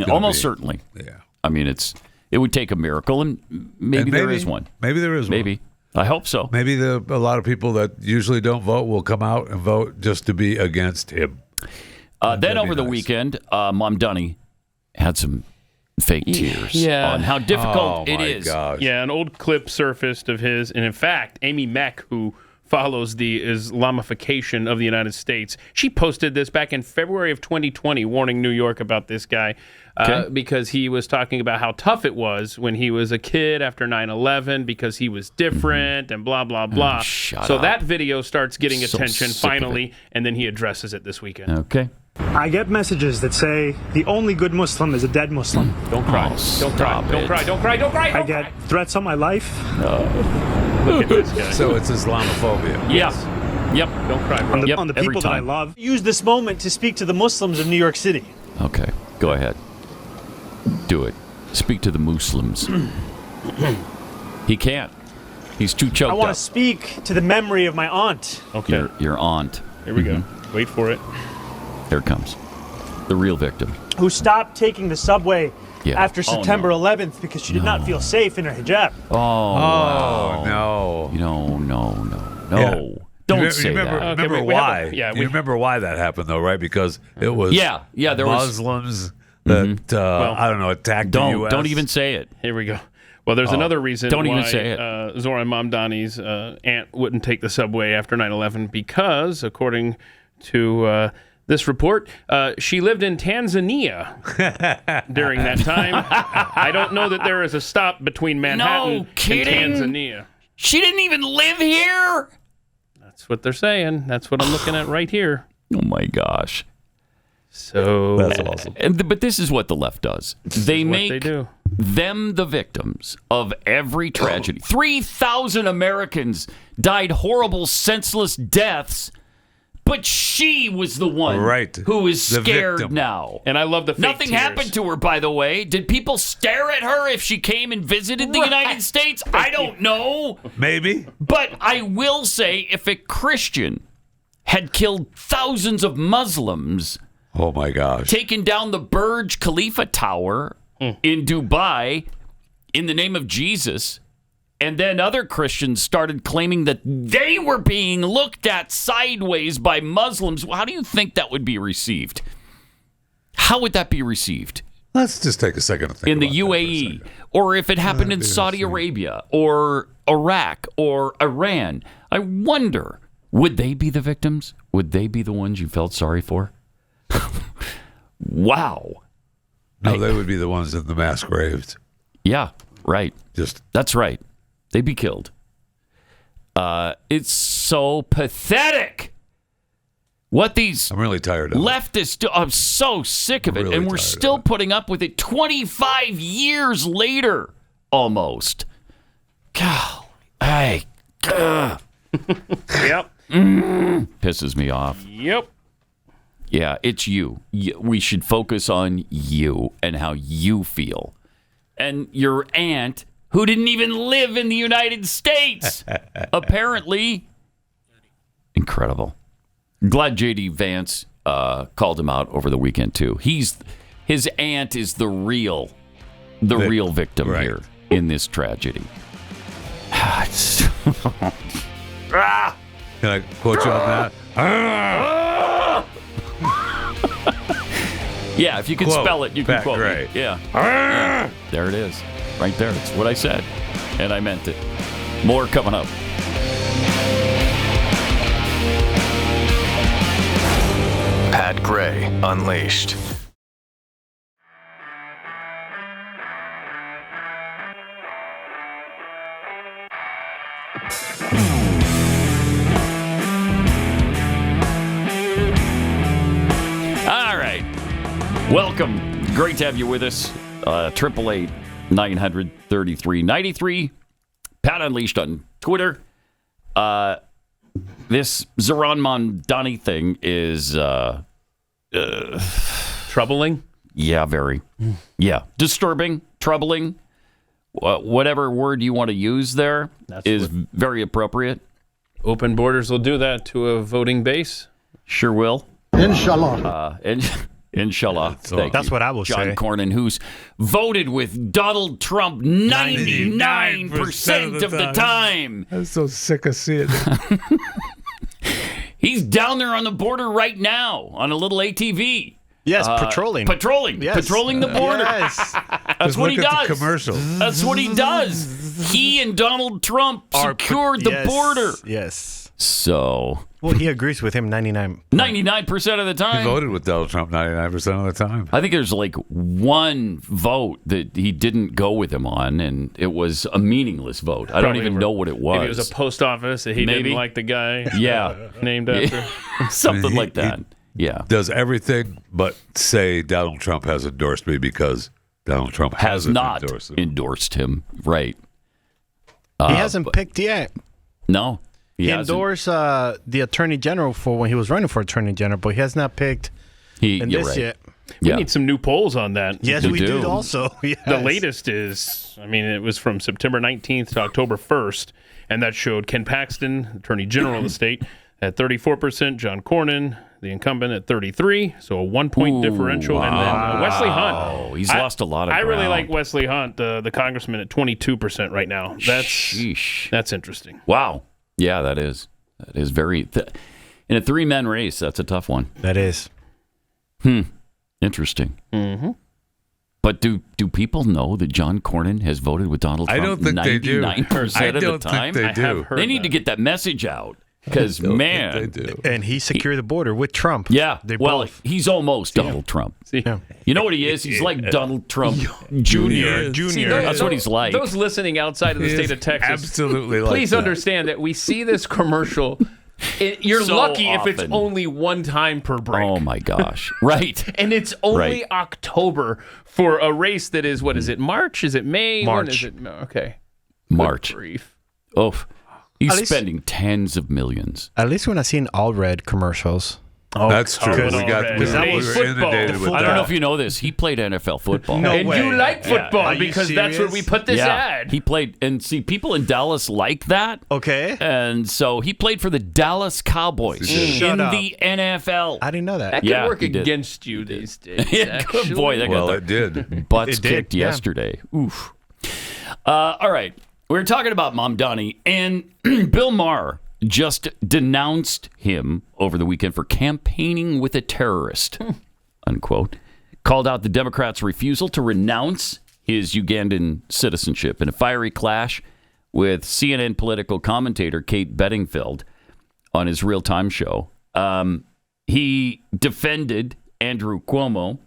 Speaker 2: Almost certainly.
Speaker 3: Yeah.
Speaker 2: I mean, it would take a miracle, and maybe there is one.
Speaker 3: Maybe there is one.
Speaker 2: Maybe. I hope so.
Speaker 3: Maybe a lot of people that usually don't vote will come out and vote just to be against him.
Speaker 2: Then over the weekend, Mamdani had some fake tears on how difficult it is.
Speaker 3: Gosh.
Speaker 4: Yeah, an old clip surfaced of his, and in fact, Amy Meck, who follows the Islamification of the United States, she posted this back in February of 2020, warning New York about this guy because he was talking about how tough it was when he was a kid after 9/11 because he was different and blah, blah, blah. So that video starts getting attention finally, and then he addresses it this weekend.
Speaker 2: Okay.
Speaker 9: I get messages that say the only good Muslim is a dead Muslim.
Speaker 4: Don't cry. Don't cry. Don't cry. Don't cry. Don't cry.
Speaker 9: I get threats on my life.
Speaker 4: Look at this guy.
Speaker 3: So it's Islamophobia.
Speaker 2: Yeah. Yep.
Speaker 4: Don't cry, bro.
Speaker 9: On the people that I love. Use this moment to speak to the Muslims of New York City.
Speaker 2: Okay. Go ahead. Do it. Speak to the Muslims. He can't. He's too choked up.
Speaker 9: I want to speak to the memory of my aunt.
Speaker 4: Okay.
Speaker 2: Your aunt.
Speaker 4: Here we go. Wait for it.
Speaker 2: Here it comes. The real victim.
Speaker 9: Who stopped taking the subway after September 11th because she did not feel safe in her hijab.
Speaker 2: Oh,
Speaker 3: no.
Speaker 2: No.
Speaker 3: Yeah.
Speaker 2: Don't say that.
Speaker 3: Remember why? You remember why that happened, though, right? Because it was
Speaker 2: there
Speaker 3: Muslims that, I don't know, attacked the U.S.
Speaker 2: Don't even say it.
Speaker 4: Here we go. Well, there's another reason
Speaker 2: don't
Speaker 4: why
Speaker 2: even say it.
Speaker 4: Zohran Mamdani's aunt wouldn't take the subway after 9/11 because, according to this report, she lived in Tanzania during that time. I don't know that there is a stop between Manhattan and Tanzania.
Speaker 2: She didn't even live here?
Speaker 4: That's what they're saying. That's what I'm looking at right here.
Speaker 2: Oh, my gosh.
Speaker 4: So
Speaker 3: that's awesome.
Speaker 2: But this is what the left does. They make
Speaker 4: do.
Speaker 2: them the victims of every tragedy. 3,000 Americans died horrible, senseless deaths, but she was the one who is
Speaker 3: The
Speaker 2: scared
Speaker 3: victim.
Speaker 2: now.
Speaker 4: And I love the fake
Speaker 2: Nothing
Speaker 4: tears.
Speaker 2: happened to her, by the way. Did people stare at her if she came and visited the United States? I don't know.
Speaker 3: Maybe.
Speaker 2: But I will say, if a Christian had killed thousands of Muslims,
Speaker 3: oh my gosh,
Speaker 2: taken down the Burj Khalifa Tower in Dubai in the name of Jesus, and then other Christians started claiming that they were being looked at sideways by Muslims, how do you think that would be received? How would that be received?
Speaker 3: Let's just take a second to think
Speaker 2: in the
Speaker 3: about
Speaker 2: UAE, or if it happened in Saudi Arabia, or Iraq, or Iran. I wonder, would they be the victims? Would they be the ones you felt sorry for? Wow.
Speaker 3: No, they would be the ones in the mass graves.
Speaker 2: Yeah, right.
Speaker 3: Just
Speaker 2: that's right. They'd be killed. It's so pathetic. What these
Speaker 3: I'm really tired of
Speaker 2: leftists do. I'm so sick of it.
Speaker 3: Really
Speaker 2: and we're
Speaker 3: tired
Speaker 2: still putting up with it 25 years later, almost. God, hey.
Speaker 4: Yep.
Speaker 2: Pisses me off.
Speaker 4: Yep.
Speaker 2: Yeah, it's you. We should focus on you and how you feel. And your aunt, who didn't even live in the United States, apparently. Incredible. Glad J.D. Vance called him out over the weekend, too. His aunt is the real victim here in this tragedy.
Speaker 3: Can I quote you on that?
Speaker 2: Yeah, if you can
Speaker 3: Quote,
Speaker 2: spell it, you can
Speaker 3: Pat
Speaker 2: quote
Speaker 3: Gray.
Speaker 2: it. Yeah. There it is. Right there. It's what I said. And I meant it. More coming up.
Speaker 17: Pat Gray Unleashed.
Speaker 2: All right. Welcome. Great to have you with us. 888-900-3393. Pat Unleashed on Twitter. This Zoran Mondani thing is
Speaker 4: troubling.
Speaker 2: Yeah, very. Yeah, disturbing, troubling. Whatever word you want to use there is very appropriate.
Speaker 4: Open borders will do that to a voting base.
Speaker 2: Sure will.
Speaker 23: Inshallah.
Speaker 2: Inshallah.
Speaker 18: That's what I will
Speaker 2: John
Speaker 18: say.
Speaker 2: Cornyn, who's voted with Donald Trump 99% of the time.
Speaker 3: I'm so sick of seeing it.
Speaker 2: He's down there on the border right now on a little ATV.
Speaker 18: Yes, patrolling.
Speaker 2: Patrolling the border.
Speaker 18: Yes.
Speaker 2: That's what he
Speaker 3: look at
Speaker 2: does.
Speaker 3: the commercial.
Speaker 2: That's what he does. He and Donald Trump secured the border.
Speaker 18: Yes.
Speaker 2: So.
Speaker 18: Well, he agrees with him
Speaker 2: 99% of the time.
Speaker 3: He voted with Donald Trump 99% of the time.
Speaker 2: I think there's like one vote that he didn't go with him on, and it was a meaningless vote. I don't even know what it was.
Speaker 4: Maybe it was a post office that he didn't like the guy.
Speaker 2: Yeah.
Speaker 4: Named after.
Speaker 2: Something like that. Yeah.
Speaker 3: Does everything but say Donald Trump has endorsed me because Donald Trump
Speaker 2: has
Speaker 3: hasn't
Speaker 2: not
Speaker 3: endorsed him.
Speaker 2: Right.
Speaker 18: He hasn't picked yet.
Speaker 2: No.
Speaker 18: He endorsed the Attorney General for when he was running for Attorney General, but he has not picked yet.
Speaker 4: We need some new polls on that.
Speaker 18: Yes, we do also. Yes.
Speaker 4: The latest is, it was from September 19th to October 1st, and that showed Ken Paxton, Attorney General of the state, at 34%, John Cornyn, the incumbent, at 33%, so a 1-point differential, and then Wesley Hunt.
Speaker 2: Oh, he's lost a lot of
Speaker 4: I really
Speaker 2: ground.
Speaker 4: like Wesley Hunt, the congressman, at 22% right now. That's interesting.
Speaker 2: Wow. Yeah, that is very in a 3-man race. That's a tough one.
Speaker 18: That is.
Speaker 2: Interesting.
Speaker 4: Mm-hmm.
Speaker 2: But do people know that John Cornyn has voted with Donald Trump?
Speaker 3: I don't think they do.
Speaker 2: 99% of the
Speaker 3: don't
Speaker 2: time.
Speaker 3: think they do.
Speaker 2: They need to get that message out. Because, man.
Speaker 3: They do.
Speaker 18: And he secured the border with Trump.
Speaker 2: Yeah.
Speaker 18: They
Speaker 2: Well,
Speaker 18: both.
Speaker 2: he's almost Donald Trump.
Speaker 18: Yeah.
Speaker 2: You know what he is? He's like Donald Trump Jr.
Speaker 4: See,
Speaker 2: That's what he's like.
Speaker 4: Those listening outside of the
Speaker 3: He
Speaker 4: state
Speaker 3: is
Speaker 4: of Texas,
Speaker 3: absolutely like
Speaker 4: please
Speaker 3: that.
Speaker 4: understand that we see this commercial. You're
Speaker 2: So
Speaker 4: lucky if it's
Speaker 2: often.
Speaker 4: only one time per break.
Speaker 2: Oh, my gosh. Right.
Speaker 4: And it's only
Speaker 2: Right.
Speaker 4: October for a race that is, what is it, March? Is it May? When
Speaker 18: March.
Speaker 4: is it? Okay.
Speaker 2: March.
Speaker 4: Good grief.
Speaker 2: Oh, he's
Speaker 18: At least-
Speaker 2: spending tens of millions.
Speaker 18: At least when I seen all red commercials.
Speaker 4: Oh,
Speaker 3: That's true.
Speaker 4: come
Speaker 3: We
Speaker 4: on,
Speaker 3: got
Speaker 4: Red.
Speaker 3: we
Speaker 4: That
Speaker 3: were
Speaker 4: was football.
Speaker 3: inundated with
Speaker 2: I don't know
Speaker 3: that.
Speaker 2: if you know this. He played NFL football.
Speaker 18: No
Speaker 4: And
Speaker 18: way.
Speaker 4: you like football
Speaker 18: Are you
Speaker 4: because that's what
Speaker 18: serious?
Speaker 4: we put this ad.
Speaker 2: He played, and see, people in Dallas like that.
Speaker 18: Okay.
Speaker 2: And so he played for the Dallas Cowboys
Speaker 18: Shut
Speaker 2: in
Speaker 18: up.
Speaker 2: the NFL.
Speaker 18: I didn't know that.
Speaker 4: That could
Speaker 2: Yeah,
Speaker 4: work
Speaker 2: he did.
Speaker 4: against you these days.
Speaker 2: Yeah, good boy. They got
Speaker 3: Well,
Speaker 2: their
Speaker 3: it did.
Speaker 2: butts
Speaker 18: It did,
Speaker 2: kicked
Speaker 18: yeah.
Speaker 2: yesterday. Oof. All right. We're talking about Mamdani, and Bill Maher just denounced him over the weekend for campaigning with a terrorist, unquote. Called out the Democrats' refusal to renounce his Ugandan citizenship in a fiery clash with CNN political commentator Kate Bedingfield on his real-time show. He defended Andrew Cuomo.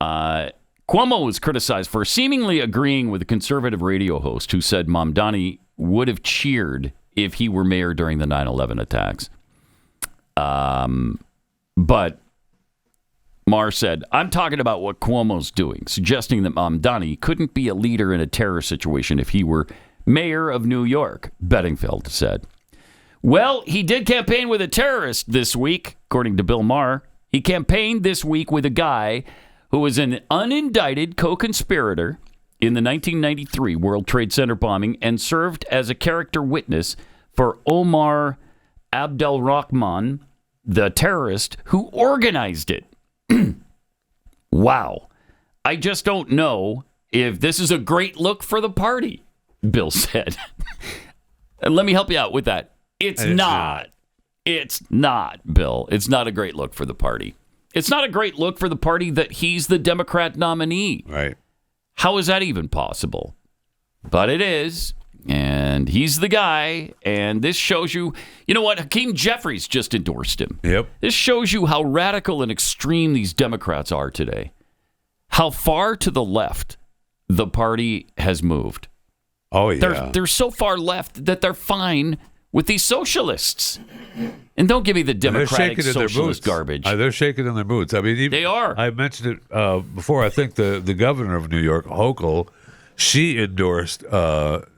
Speaker 2: Cuomo was criticized for seemingly agreeing with a conservative radio host who said Mamdani would have cheered if he were mayor during the 9/11 attacks. But Maher said, I'm talking about what Cuomo's doing, suggesting that Mamdani couldn't be a leader in a terror situation if he were mayor of New York, Bedingfield said. Well, he did campaign with a terrorist this week, according to Bill Maher. He campaigned this week with a guy who was an unindicted co-conspirator in the 1993 World Trade Center bombing and served as a character witness for Omar Abdelrahman, the terrorist who organized it. Wow. I just don't know if this is a great look for the party, Bill said. And let me help you out with that. It's not. It's not, Bill. It's not a great look for the party. It's not a great look for the party that he's the Democrat nominee.
Speaker 3: Right.
Speaker 2: How is that even possible? But it is. And he's the guy. And this shows you, you know what? Hakeem Jeffries just endorsed him.
Speaker 3: Yep.
Speaker 2: This shows you how radical and extreme these Democrats are today. How far to the left the party has moved.
Speaker 3: Oh, yeah.
Speaker 2: They're so far left that they're fine with these socialists. And don't give me the Democratic socialist garbage.
Speaker 3: They're shaking in their boots. I mean,
Speaker 2: they are.
Speaker 3: I mentioned it before. I think the governor of New York, Hochul, she endorsed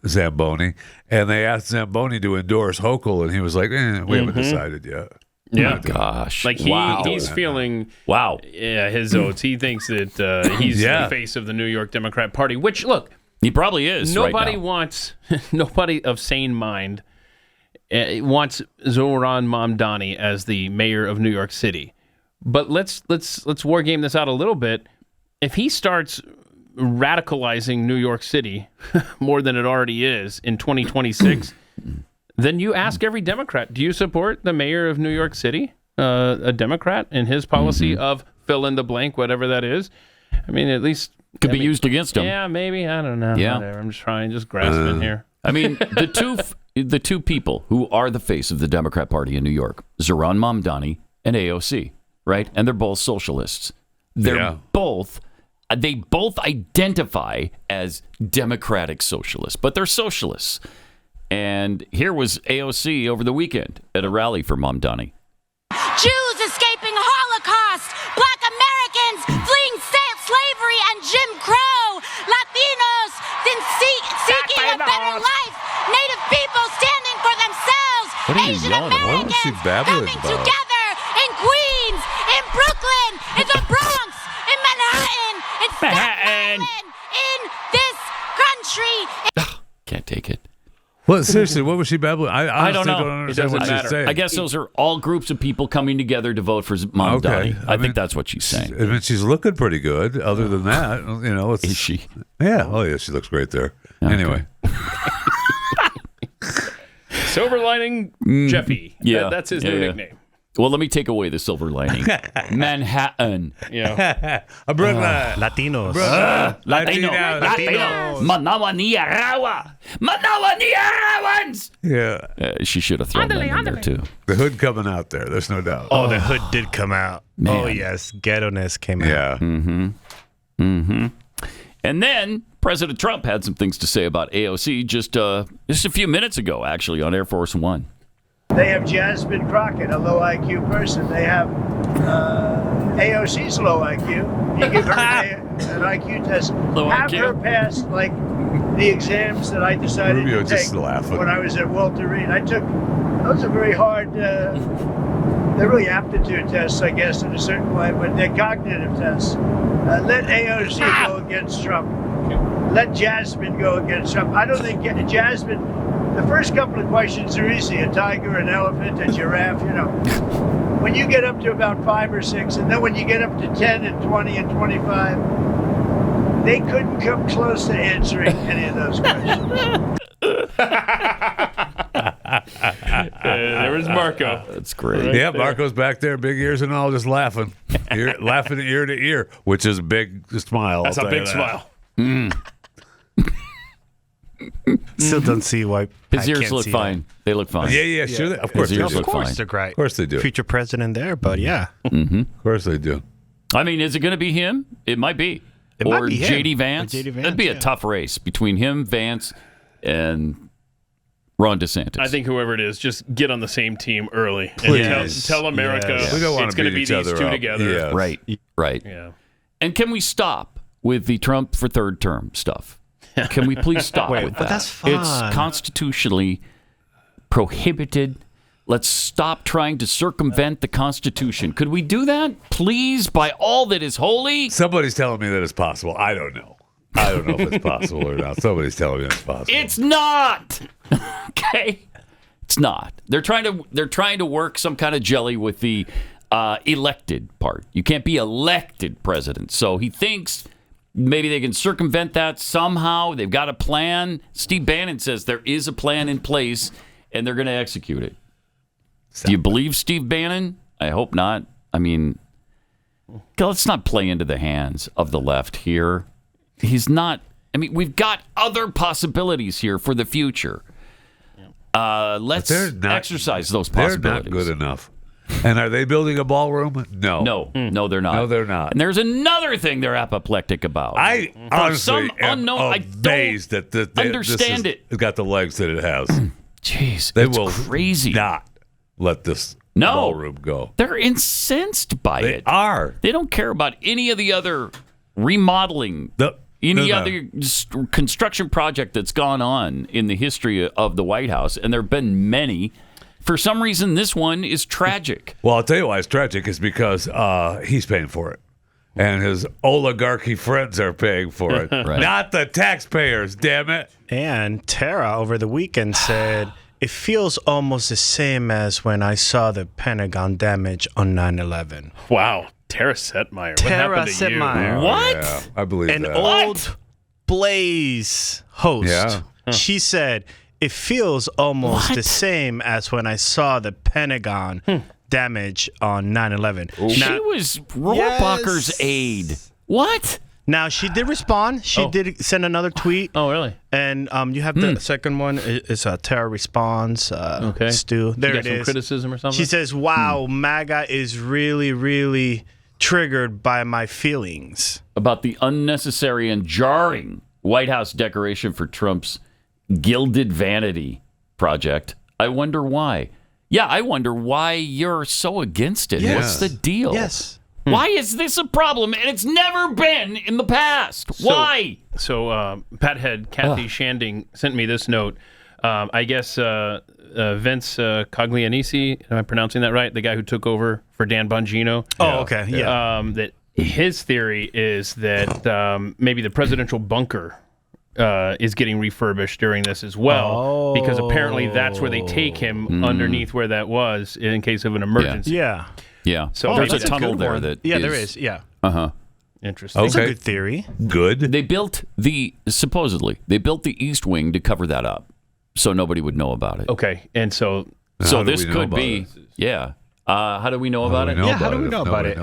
Speaker 3: Zamboni, and they asked Zamboni to endorse Hochul, and he was like, we haven't decided yet.
Speaker 4: Yeah,
Speaker 2: gosh,
Speaker 4: like he's feeling his oats. He thinks that he's the face of the New York Democrat Party. Which, look,
Speaker 2: he probably is.
Speaker 4: Nobody
Speaker 2: right now.
Speaker 4: wants, nobody of sane mind wants Zohran Mamdani as the mayor of New York City. But let's war game this out a little bit. If he starts radicalizing New York City more than it already is in 2026. Then you ask every Democrat, do you support the mayor of New York City, a Democrat, in his policy of fill in the blank, whatever that is? I mean, at least...
Speaker 2: Could be used against him.
Speaker 4: Yeah, maybe. I don't know.
Speaker 2: Yeah.
Speaker 4: Whatever. I'm just trying, just grasping here.
Speaker 2: I mean, the two people who are the face of the Democrat Party in New York, Zohran Mamdani and AOC, right? And they're both socialists. They both identify as democratic socialists, but they're socialists. And here was AOC over the weekend at a rally for Mamdani.
Speaker 16: Jews escaping Holocaust, Black Americans fleeing slavery and Jim Crow, Latinos seeking a better life, Native people standing for themselves, Asian Americans coming together in Queens, in Brooklyn, in the Bronx, in Manhattan, in Staten Island, in this country.
Speaker 2: Can't take it.
Speaker 3: Well, seriously, what was she babbling? I
Speaker 2: don't know.
Speaker 3: Don't understand what she's saying.
Speaker 2: I guess those are all groups of people coming together to vote for Mamdani.
Speaker 3: Okay.
Speaker 2: I think that's what she's saying.
Speaker 3: I mean, she's looking pretty good. Other than that,
Speaker 2: is she?
Speaker 3: Yeah. Oh, yeah. She looks great there. Okay. Anyway.
Speaker 4: Silver lining Jeffy.
Speaker 2: Yeah.
Speaker 4: That's his new nickname.
Speaker 2: Well, let me take away the silver lining. Manhattan.
Speaker 4: Yeah.
Speaker 3: Brooklyn.
Speaker 18: Latinos.
Speaker 2: Latino. Manawa niya rawa. Manawa niya rawans.
Speaker 3: Yeah.
Speaker 2: She should have thrown that in there, too.
Speaker 3: The hood coming out there. There's no doubt.
Speaker 18: Oh, the hood did come out.
Speaker 2: Man.
Speaker 18: Oh, yes. Ghetto-ness came out.
Speaker 3: Yeah.
Speaker 2: And then President Trump had some things to say about AOC just a few minutes ago, actually, on Air Force One.
Speaker 8: They have Jasmine Crockett, a low IQ person. They have AOC's low IQ. You give her an IQ test. Have her pass like the exams that I decided
Speaker 3: Rubio
Speaker 8: to take
Speaker 3: just laughing.
Speaker 8: when I was at Walter Reed. Those are very hard. They're really aptitude tests, I guess, in a certain way, but they're cognitive tests. Let AOC go against Trump. Let Jasmine go against Trump. I don't think Jasmine. The first couple of questions are easy. A tiger, an elephant, a giraffe, When you get up to about 5 or 6, and then when you get up to 10 and 20 and 25, they couldn't come close to answering any of those questions.
Speaker 4: There was Marco.
Speaker 2: That's great.
Speaker 3: Right there. Marco's back there, big ears and all, just laughing. Laughing ear to ear, which is a big smile.
Speaker 4: That's a big smile.
Speaker 18: Still don't see why
Speaker 2: his ears look fine. They look fine.
Speaker 3: Yeah, sure. Of course,
Speaker 2: his ears
Speaker 3: look
Speaker 2: fine.
Speaker 18: They're great.
Speaker 3: Of course they do.
Speaker 18: Future president there, but yeah.
Speaker 3: Of course they do.
Speaker 2: I mean, is it going to be him? It might be. Or J.D. Vance. That'd be a tough race between him, Vance, and Ron DeSantis.
Speaker 4: I think whoever it is, just get on the same team early.
Speaker 3: Please.
Speaker 4: And tell America
Speaker 3: We don't want
Speaker 4: it's
Speaker 3: to
Speaker 4: going to be
Speaker 3: beat
Speaker 4: these
Speaker 3: each other
Speaker 4: two
Speaker 3: up.
Speaker 4: together.
Speaker 3: Yes.
Speaker 2: Right.
Speaker 4: Yeah.
Speaker 2: And can we stop with the Trump for third term stuff? Can we please stop with that?
Speaker 18: That's fine.
Speaker 2: It's constitutionally prohibited. Let's stop trying to circumvent the Constitution. Could we do that, please, by all that is holy?
Speaker 3: Somebody's telling me that it's possible. I don't know. I don't know if it's possible or not. Somebody's telling me it's possible.
Speaker 2: It's not. Okay, it's not. They're trying to work some kind of jelly with the elected part. You can't be elected president. So he thinks maybe they can circumvent that somehow. They've got a plan. Steve Bannon says there is a plan in place, and they're going to execute it. Do you believe Steve Bannon? I hope not. I mean, let's not play into the hands of the left here. He's not. I mean, we've got other possibilities here for the future. Let's exercise those possibilities.
Speaker 3: They're not good enough. And are they building a ballroom? No.
Speaker 2: No, they're not.
Speaker 3: No, they're not.
Speaker 2: And there's another thing they're apoplectic about.
Speaker 3: I honestly am
Speaker 2: amazed
Speaker 3: that
Speaker 2: understand it.
Speaker 3: It's got the legs that it has.
Speaker 2: Jeez,
Speaker 3: they
Speaker 2: it's
Speaker 3: will
Speaker 2: crazy.
Speaker 3: Not let this ballroom go.
Speaker 2: They're incensed by it.
Speaker 3: They are.
Speaker 2: They don't care about any of the other remodeling. Any other construction project that's gone on in the history of the White House, and there have been many. For some reason, this one is tragic.
Speaker 3: Well, I'll tell you why it's tragic. Is because he's paying for it, and his oligarchy friends are paying for it, not the taxpayers. Damn it!
Speaker 18: And Tara over the weekend said it feels almost the same as when I saw the Pentagon damage on 9/11.
Speaker 4: Wow. Tara Setmeyer. What happened to you?
Speaker 2: What?
Speaker 3: Yeah, I believe
Speaker 18: An
Speaker 3: that.
Speaker 18: old Blaze host.
Speaker 3: Yeah.
Speaker 18: She said, it feels almost the same as when I saw the Pentagon damage on 9/11.
Speaker 2: She was Rohrbacher's aide. What?
Speaker 18: Now, she did respond. She did send another tweet.
Speaker 4: Oh, really?
Speaker 18: And you have the second one. It's a Tara response.
Speaker 4: Okay.
Speaker 18: Stu. There it is.
Speaker 4: Some criticism or something?
Speaker 18: She says, wow, MAGA is really, really triggered by my feelings.
Speaker 2: About the unnecessary and jarring White House decoration for Trump's Gilded Vanity project. I wonder why. Yeah, I wonder why you're so against it.
Speaker 18: Yes.
Speaker 2: What's the deal?
Speaker 18: Yes.
Speaker 2: Why is this a problem? And it's never been in the past. Why?
Speaker 4: So, Pathead Kathy Shanding sent me this note. I guess Vince Coglianese, am I pronouncing that right? The guy who took over for Dan Bongino.
Speaker 18: Oh, okay. Yeah.
Speaker 4: That his theory is that maybe the presidential bunker is getting refurbished during this as well, because apparently that's where they take him underneath where that was in case of an emergency.
Speaker 18: Yeah.
Speaker 2: Yeah.
Speaker 4: So
Speaker 2: there's a
Speaker 18: that's
Speaker 2: tunnel
Speaker 18: good
Speaker 2: there
Speaker 18: one.
Speaker 2: that
Speaker 18: there is. Yeah.
Speaker 2: Uh-huh.
Speaker 4: Interesting.
Speaker 18: That's a good theory.
Speaker 3: Good.
Speaker 2: They built supposedly the East Wing to cover that up so nobody would know about it.
Speaker 4: Okay. And so
Speaker 2: this could be, How do we know about it?
Speaker 18: How do we know about it?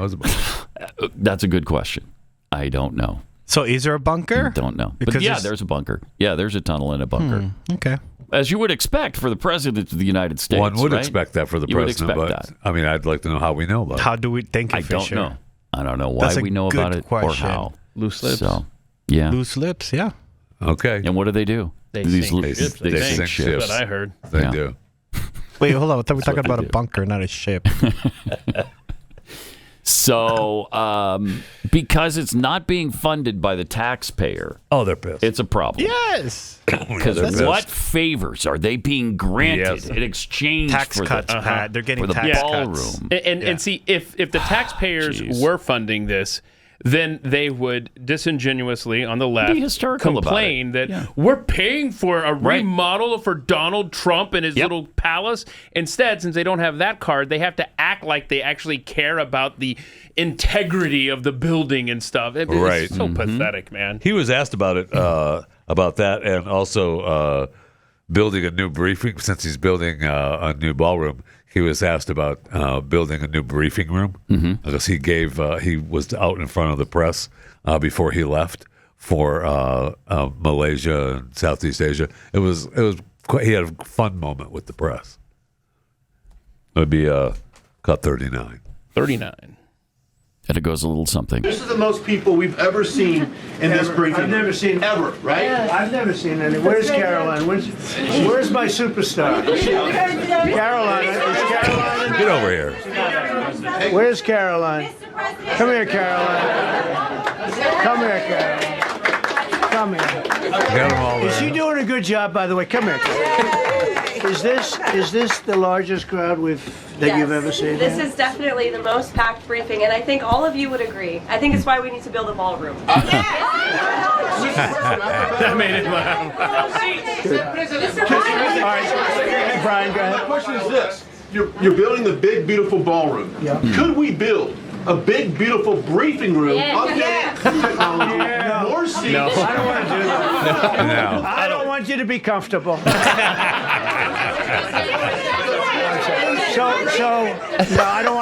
Speaker 2: That's a good question. I don't know.
Speaker 18: So is there a bunker?
Speaker 2: Don't know.
Speaker 18: Because
Speaker 2: But yeah, there's a bunker. Yeah, there's a tunnel in a bunker.
Speaker 18: Okay.
Speaker 2: As you would expect for the president of the United States.
Speaker 3: One would
Speaker 2: right?
Speaker 3: expect that for the
Speaker 2: You would
Speaker 3: president, but
Speaker 2: expect that.
Speaker 3: I mean, I'd like to know how we know about it.
Speaker 18: How do we think
Speaker 2: I don't know. I don't know why we know about it or how.
Speaker 4: Loose lips.
Speaker 2: So, yeah.
Speaker 18: Loose lips, yeah.
Speaker 3: Okay.
Speaker 2: And what do they do?
Speaker 4: They
Speaker 2: These
Speaker 4: sink
Speaker 2: li-
Speaker 4: ships.
Speaker 2: they sink ships.
Speaker 4: That's what I heard.
Speaker 3: They
Speaker 2: Yeah.
Speaker 3: do.
Speaker 18: Wait, hold on. I thought we were
Speaker 2: That's
Speaker 18: talking
Speaker 2: what
Speaker 18: about
Speaker 2: they
Speaker 18: a
Speaker 2: do.
Speaker 18: bunker, not a ship.
Speaker 2: So, because it's not being funded by the taxpayer.
Speaker 3: Oh, they're pissed.
Speaker 2: It's a problem.
Speaker 18: Yes.
Speaker 2: Because what favors are they being granted in exchange
Speaker 18: Tax
Speaker 2: for
Speaker 18: cuts,
Speaker 2: the,
Speaker 18: Pat. They're getting
Speaker 2: for the
Speaker 18: tax
Speaker 2: ballroom?
Speaker 18: cuts.
Speaker 4: And see, if the taxpayers
Speaker 2: Jeez.
Speaker 4: were funding this, then they would disingenuously on the left
Speaker 2: Be hysterical about
Speaker 4: complain
Speaker 2: it.
Speaker 4: that we're paying for a remodel for Donald Trump and his little palace. Instead, since they don't have that card, they have to act like they actually care about the integrity of the building and stuff. It's
Speaker 3: Right.
Speaker 4: so pathetic, man.
Speaker 3: He was asked about it, about that, and also building a new briefing. Since he's building a new ballroom, he was asked about building a new briefing room because he was out in front of the press before he left for Malaysia and Southeast Asia. He had a fun moment with the press. It would be cut 39.
Speaker 4: 39.
Speaker 2: And it goes a little something.
Speaker 10: This is the most people we've ever seen in this briefing.
Speaker 8: I've never seen
Speaker 10: ever, right?
Speaker 8: I've never seen any. Where's Caroline? Where's my superstar? Caroline. Is Caroline?
Speaker 3: Get over here.
Speaker 8: Where's Caroline? Come here, Caroline. Come here, Caroline. Come here.
Speaker 3: Got them all
Speaker 8: Is
Speaker 3: there.
Speaker 8: she doing a good job, by the way? Come here. Is this the largest crowd that you've ever seen?
Speaker 11: This is definitely the most packed briefing, and I think all of you would agree. I think it's why we need to build a ballroom.
Speaker 4: That made it laugh.
Speaker 8: All right, Brian, go ahead.
Speaker 10: My question is this. You're building the big, beautiful ballroom.
Speaker 8: Yeah.
Speaker 10: Could we build a big, beautiful briefing room? Technology, more seats.
Speaker 8: No. I don't want to do that.
Speaker 3: No.
Speaker 8: I don't want you to be comfortable. So no, I don't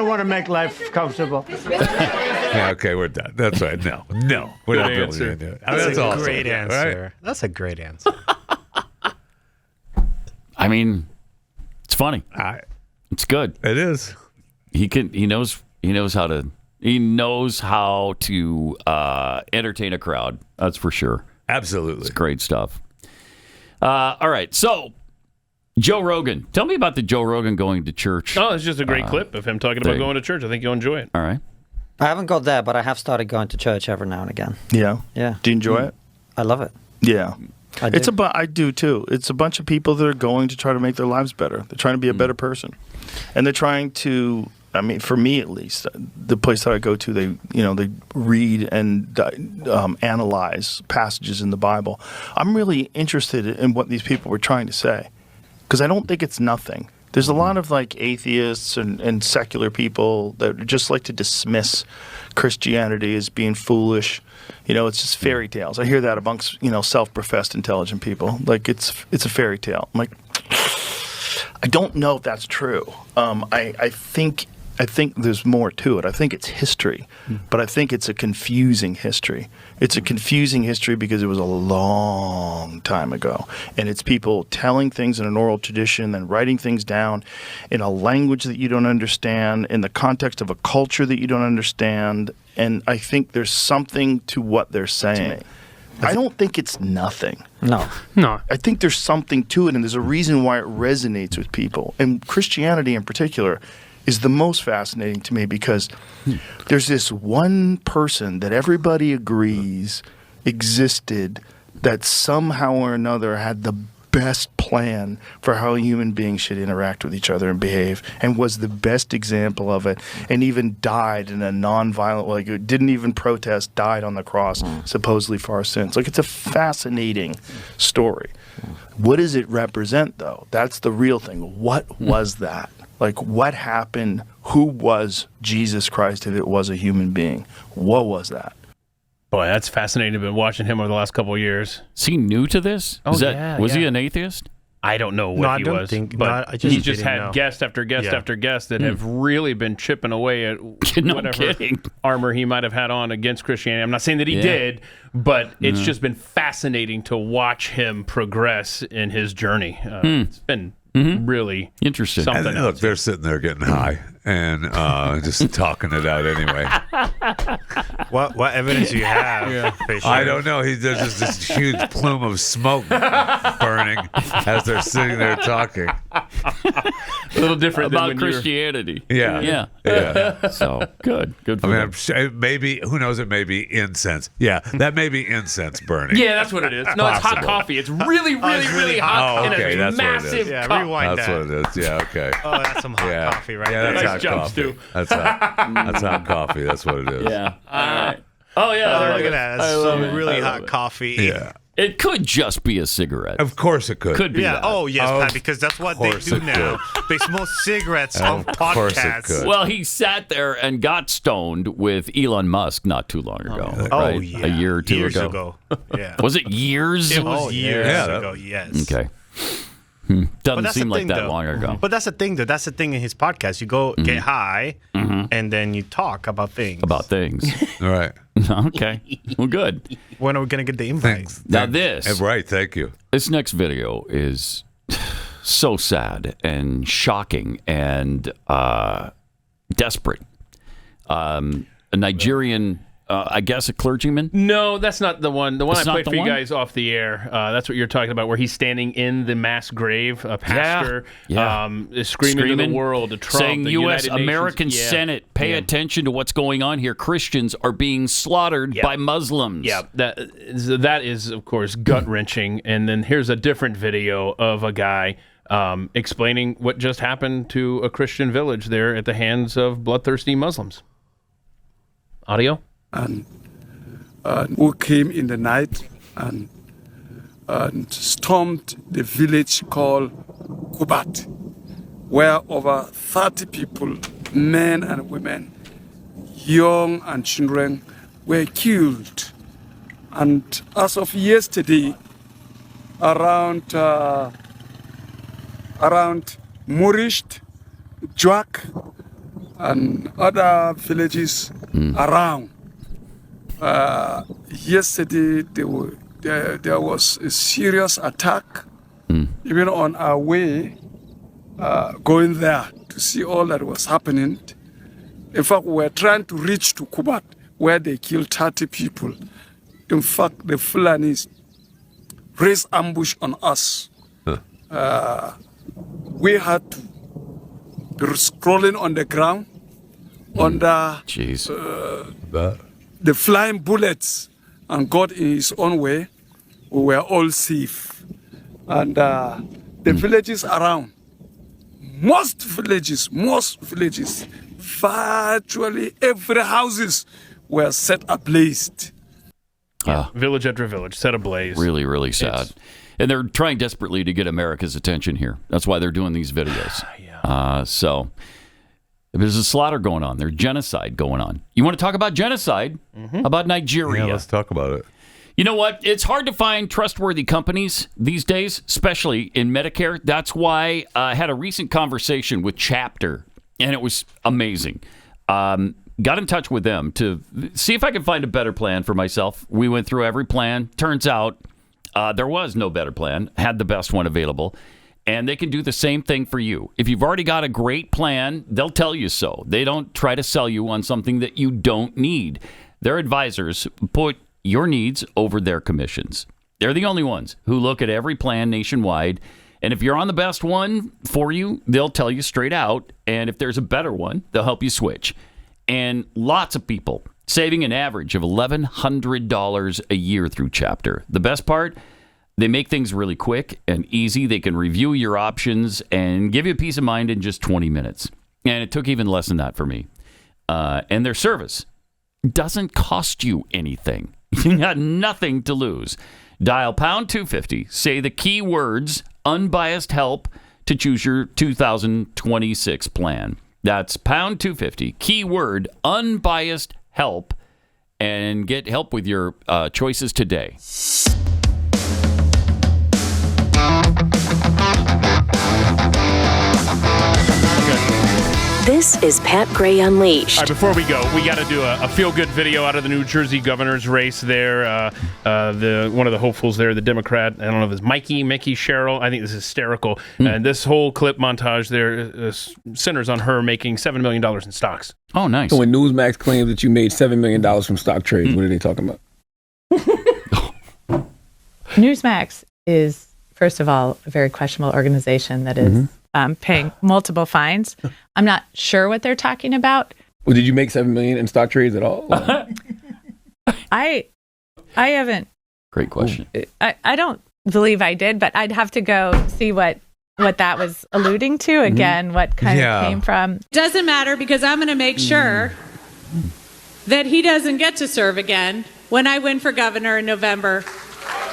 Speaker 8: want to make life comfortable.
Speaker 3: Yeah, okay, we're done. That's right. No, we're not building it.
Speaker 18: That's a
Speaker 3: awesome.
Speaker 18: great answer.
Speaker 3: Right?
Speaker 18: That's a great answer.
Speaker 2: I mean, it's funny. It's good.
Speaker 3: It is.
Speaker 2: He knows how to entertain a crowd. That's for sure.
Speaker 3: Absolutely.
Speaker 2: It's great stuff. All right, so Joe Rogan. Tell me about the Joe Rogan going to church.
Speaker 4: Oh, it's just a great clip of him talking about
Speaker 2: thing.
Speaker 4: going to church. I think you'll enjoy it.
Speaker 2: All right.
Speaker 12: I haven't got there, but I have started going to church every now and again.
Speaker 24: Yeah.
Speaker 12: Yeah.
Speaker 24: Do you enjoy it?
Speaker 12: I love it.
Speaker 24: Yeah.
Speaker 12: I do.
Speaker 24: I do too. It's a bunch of people that are going to try to make their lives better. They're trying to be a better person, and they're trying to. I mean, for me at least, the place that I go to, they read and analyze passages in the Bible. I'm really interested in what these people were trying to say, because I don't think it's nothing. There's a lot of like atheists and secular people that just like to dismiss Christianity as being foolish. It's just fairy tales. I hear that amongst self-professed intelligent people. Like it's a fairy tale. I'm like, I don't know if that's true. I think there's more to it. I think it's history, but I think it's a confusing history. It's a confusing history because it was a long time ago, and it's people telling things in an oral tradition and writing things down in a language that you don't understand, in the context of a culture that you don't understand, and I think there's something to what they're saying. I don't think it's nothing.
Speaker 12: No.
Speaker 24: I think there's something to it, and there's a reason why it resonates with people. And Christianity in particular is the most fascinating to me because there's this one person that everybody agrees existed that somehow or another had the best plan for how human beings should interact with each other and behave, and was the best example of it, and even died in a non-violent, like didn't even protest, died on the cross, supposedly for our sins. Like, it's a fascinating story. What does it represent, though? That's the real thing. What was that? Like, what happened? Who was Jesus Christ if it was a human being? What was that?
Speaker 4: Boy, that's fascinating. I've been watching him over the last couple of years.
Speaker 2: Is he new to this?
Speaker 4: Oh,
Speaker 2: Was he an atheist?
Speaker 4: I don't know what he was, but he just had guest after guest after guest that have really been chipping away at whatever armor he might have had on against Christianity. I'm not saying that he did, but it's just been fascinating to watch him progress in his journey. It's been really
Speaker 2: interesting.
Speaker 3: And look, they're sitting there getting high and just talking it out anyway.
Speaker 18: What evidence do you have?
Speaker 3: I don't know. There's just this huge plume of smoke burning as they're sitting there talking.
Speaker 4: A little different
Speaker 2: about
Speaker 4: than
Speaker 2: Christianity.
Speaker 3: Yeah.
Speaker 2: So good for them.
Speaker 3: I'm sure, maybe, who knows, it may be incense. Yeah, that may be incense burning.
Speaker 4: Yeah, that's what it is. No, it's hot coffee. It's really, really hot.
Speaker 3: Oh, okay,
Speaker 4: in a
Speaker 3: that's
Speaker 4: massive
Speaker 3: what it is.
Speaker 4: cup.
Speaker 18: Rewind
Speaker 3: That's what it is. Yeah, okay.
Speaker 18: Oh, that's some hot coffee right
Speaker 3: Yeah,
Speaker 18: there.
Speaker 3: that's
Speaker 4: Nice
Speaker 3: hot
Speaker 4: job,
Speaker 3: coffee.
Speaker 4: Stu.
Speaker 3: That's hot coffee. That's what it is.
Speaker 2: Yeah. All right. Oh, yeah.
Speaker 18: Look at that. That's some really hot coffee.
Speaker 3: Yeah.
Speaker 2: It could just be a cigarette.
Speaker 3: Of course it could.
Speaker 2: Could be that.
Speaker 18: Oh, yes, Pat, because that's what they do now. They smoke cigarettes on podcasts.
Speaker 2: Well, he sat there and got stoned with Elon Musk not too long ago. Right?
Speaker 18: Oh, yeah.
Speaker 2: A year or two
Speaker 18: years
Speaker 2: ago.
Speaker 18: Yeah.
Speaker 2: Was it years?
Speaker 18: It was years ago, yes.
Speaker 2: Okay. Doesn't seem like that long ago.
Speaker 18: But that's the thing, though. That's the thing in his podcast. You go get high, and then you talk about things.
Speaker 3: All right.
Speaker 2: Okay. Well, good.
Speaker 18: When are we going to get the invite?
Speaker 2: Now this.
Speaker 3: Right, thank you.
Speaker 2: This next video is so sad and shocking and desperate. A Nigerian... I guess a clergyman?
Speaker 4: No, that's not the one. The one
Speaker 2: That's
Speaker 4: I
Speaker 2: not
Speaker 4: played
Speaker 2: the
Speaker 4: for you
Speaker 2: one?
Speaker 4: guys off the air. That's what you're talking about, where he's standing in the mass grave, a pastor, is screaming to the world, to Trump,
Speaker 2: saying
Speaker 4: the
Speaker 2: U.S.
Speaker 4: United
Speaker 2: American
Speaker 4: Nations.
Speaker 2: Senate, pay attention to what's going on here. Christians are being slaughtered by Muslims.
Speaker 4: Yeah, that is, of course, gut-wrenching. And then here's a different video of a guy explaining what just happened to a Christian village there at the hands of bloodthirsty Muslims. Audio?
Speaker 13: And who came in the night and stormed the village called Kubat, where over 30 people, men and women, young and children, were killed. And as of yesterday, around Murisht, Juak, and other villages around. Yesterday there was a serious attack, even on our way going there to see all that was happening. In fact, we were trying to reach to Kubat, where they killed 30 people. In fact, the Fulanis raised ambush on us. We had to be scrolling on the ground under the flying bullets, and God in his own way, we were all safe. And the villages around, most villages, virtually every houses were set ablaze.
Speaker 4: Village after village, set ablaze.
Speaker 2: Really, really sad. And they're trying desperately to get America's attention here. That's why they're doing these videos. So there's a slaughter going on. There's genocide going on. You want to talk about genocide? How about Nigeria?
Speaker 3: Yeah, let's talk about it.
Speaker 2: You know what? It's hard to find trustworthy companies these days, especially in Medicare. That's why I had a recent conversation with Chapter, and it was amazing. Got in touch with them to see if I could find a better plan for myself. We went through every plan. Turns out there was no better plan. Had the best one available. And they can do the same thing for you. If you've already got a great plan, they'll tell you so. They don't try to sell you on something that you don't need. Their advisors put your needs over their commissions. They're the only ones who look at every plan nationwide. And if you're on the best one for you, they'll tell you straight out. And if there's a better one, they'll help you switch. And lots of people saving an average of $1,100 a year through Chapter. The best part? They make things really quick and easy. They can review your options and give you peace of mind in just 20 minutes. And it took even less than that for me. And their service doesn't cost you anything. You got nothing to lose. Dial pound 250. Say the key words unbiased help to choose your 2026 plan. That's pound 250. Keyword unbiased help. And get help with your choices today.
Speaker 1: This is Pat Gray Unleashed.
Speaker 4: All right, before we go, we got to do a feel-good video out of the New Jersey governor's race there. One of the hopefuls there, the Democrat, I don't know if it's Mickey, Cheryl. I think this is hysterical. And this whole clip montage there centers on her making $7 million in stocks.
Speaker 2: Oh, nice.
Speaker 6: So when Newsmax claims that you made $7 million from stock trades, what are they talking about?
Speaker 14: Newsmax is, first of all, a very questionable organization that is paying multiple fines. I'm not sure what they're talking about.
Speaker 6: Well, did you make $7 million in stock trades at all?
Speaker 14: I haven't.
Speaker 2: Great question.
Speaker 14: I don't believe I did, but I'd have to go see what that was alluding to again, what kind of came from.
Speaker 15: Doesn't matter because I'm going to make sure that he doesn't get to serve again when I win for governor in November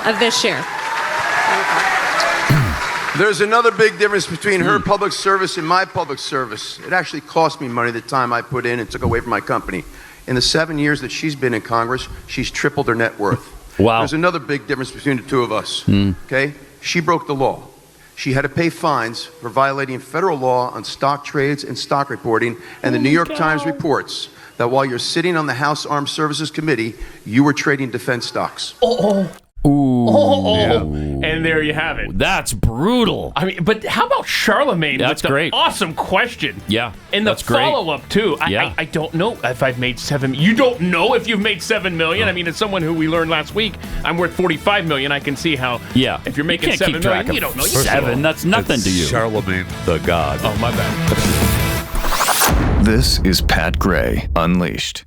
Speaker 15: of this year.
Speaker 19: There's another big difference between her public service and my public service. It actually cost me money the time I put in and took away from my company. In the 7 years that she's been in Congress, she's tripled her net worth.
Speaker 2: Wow.
Speaker 19: There's another big difference between the two of us. Okay? She broke the law. She had to pay fines for violating federal law on stock trades and stock reporting, and the New York Times reports that while you're sitting on the House Armed Services Committee, you were trading defense stocks.
Speaker 4: And there you have it.
Speaker 2: That's brutal.
Speaker 4: I mean, but how about Charlemagne?
Speaker 2: That's
Speaker 4: with the
Speaker 2: great.
Speaker 4: Awesome question.
Speaker 2: Yeah,
Speaker 4: and
Speaker 2: that's
Speaker 4: the
Speaker 2: great.
Speaker 4: follow-up too. I don't know if I've made You don't know if you've made $7 million. I mean, as someone who we learned last week, I'm worth $45 million. I can see how.
Speaker 2: Yeah.
Speaker 4: If you're making
Speaker 2: You can't
Speaker 4: $7
Speaker 2: keep track
Speaker 4: million,
Speaker 2: of
Speaker 4: you don't know.
Speaker 2: $7. That's nothing to you.
Speaker 3: Charlemagne the God.
Speaker 4: Oh, my bad.
Speaker 17: This is Pat Gray Unleashed.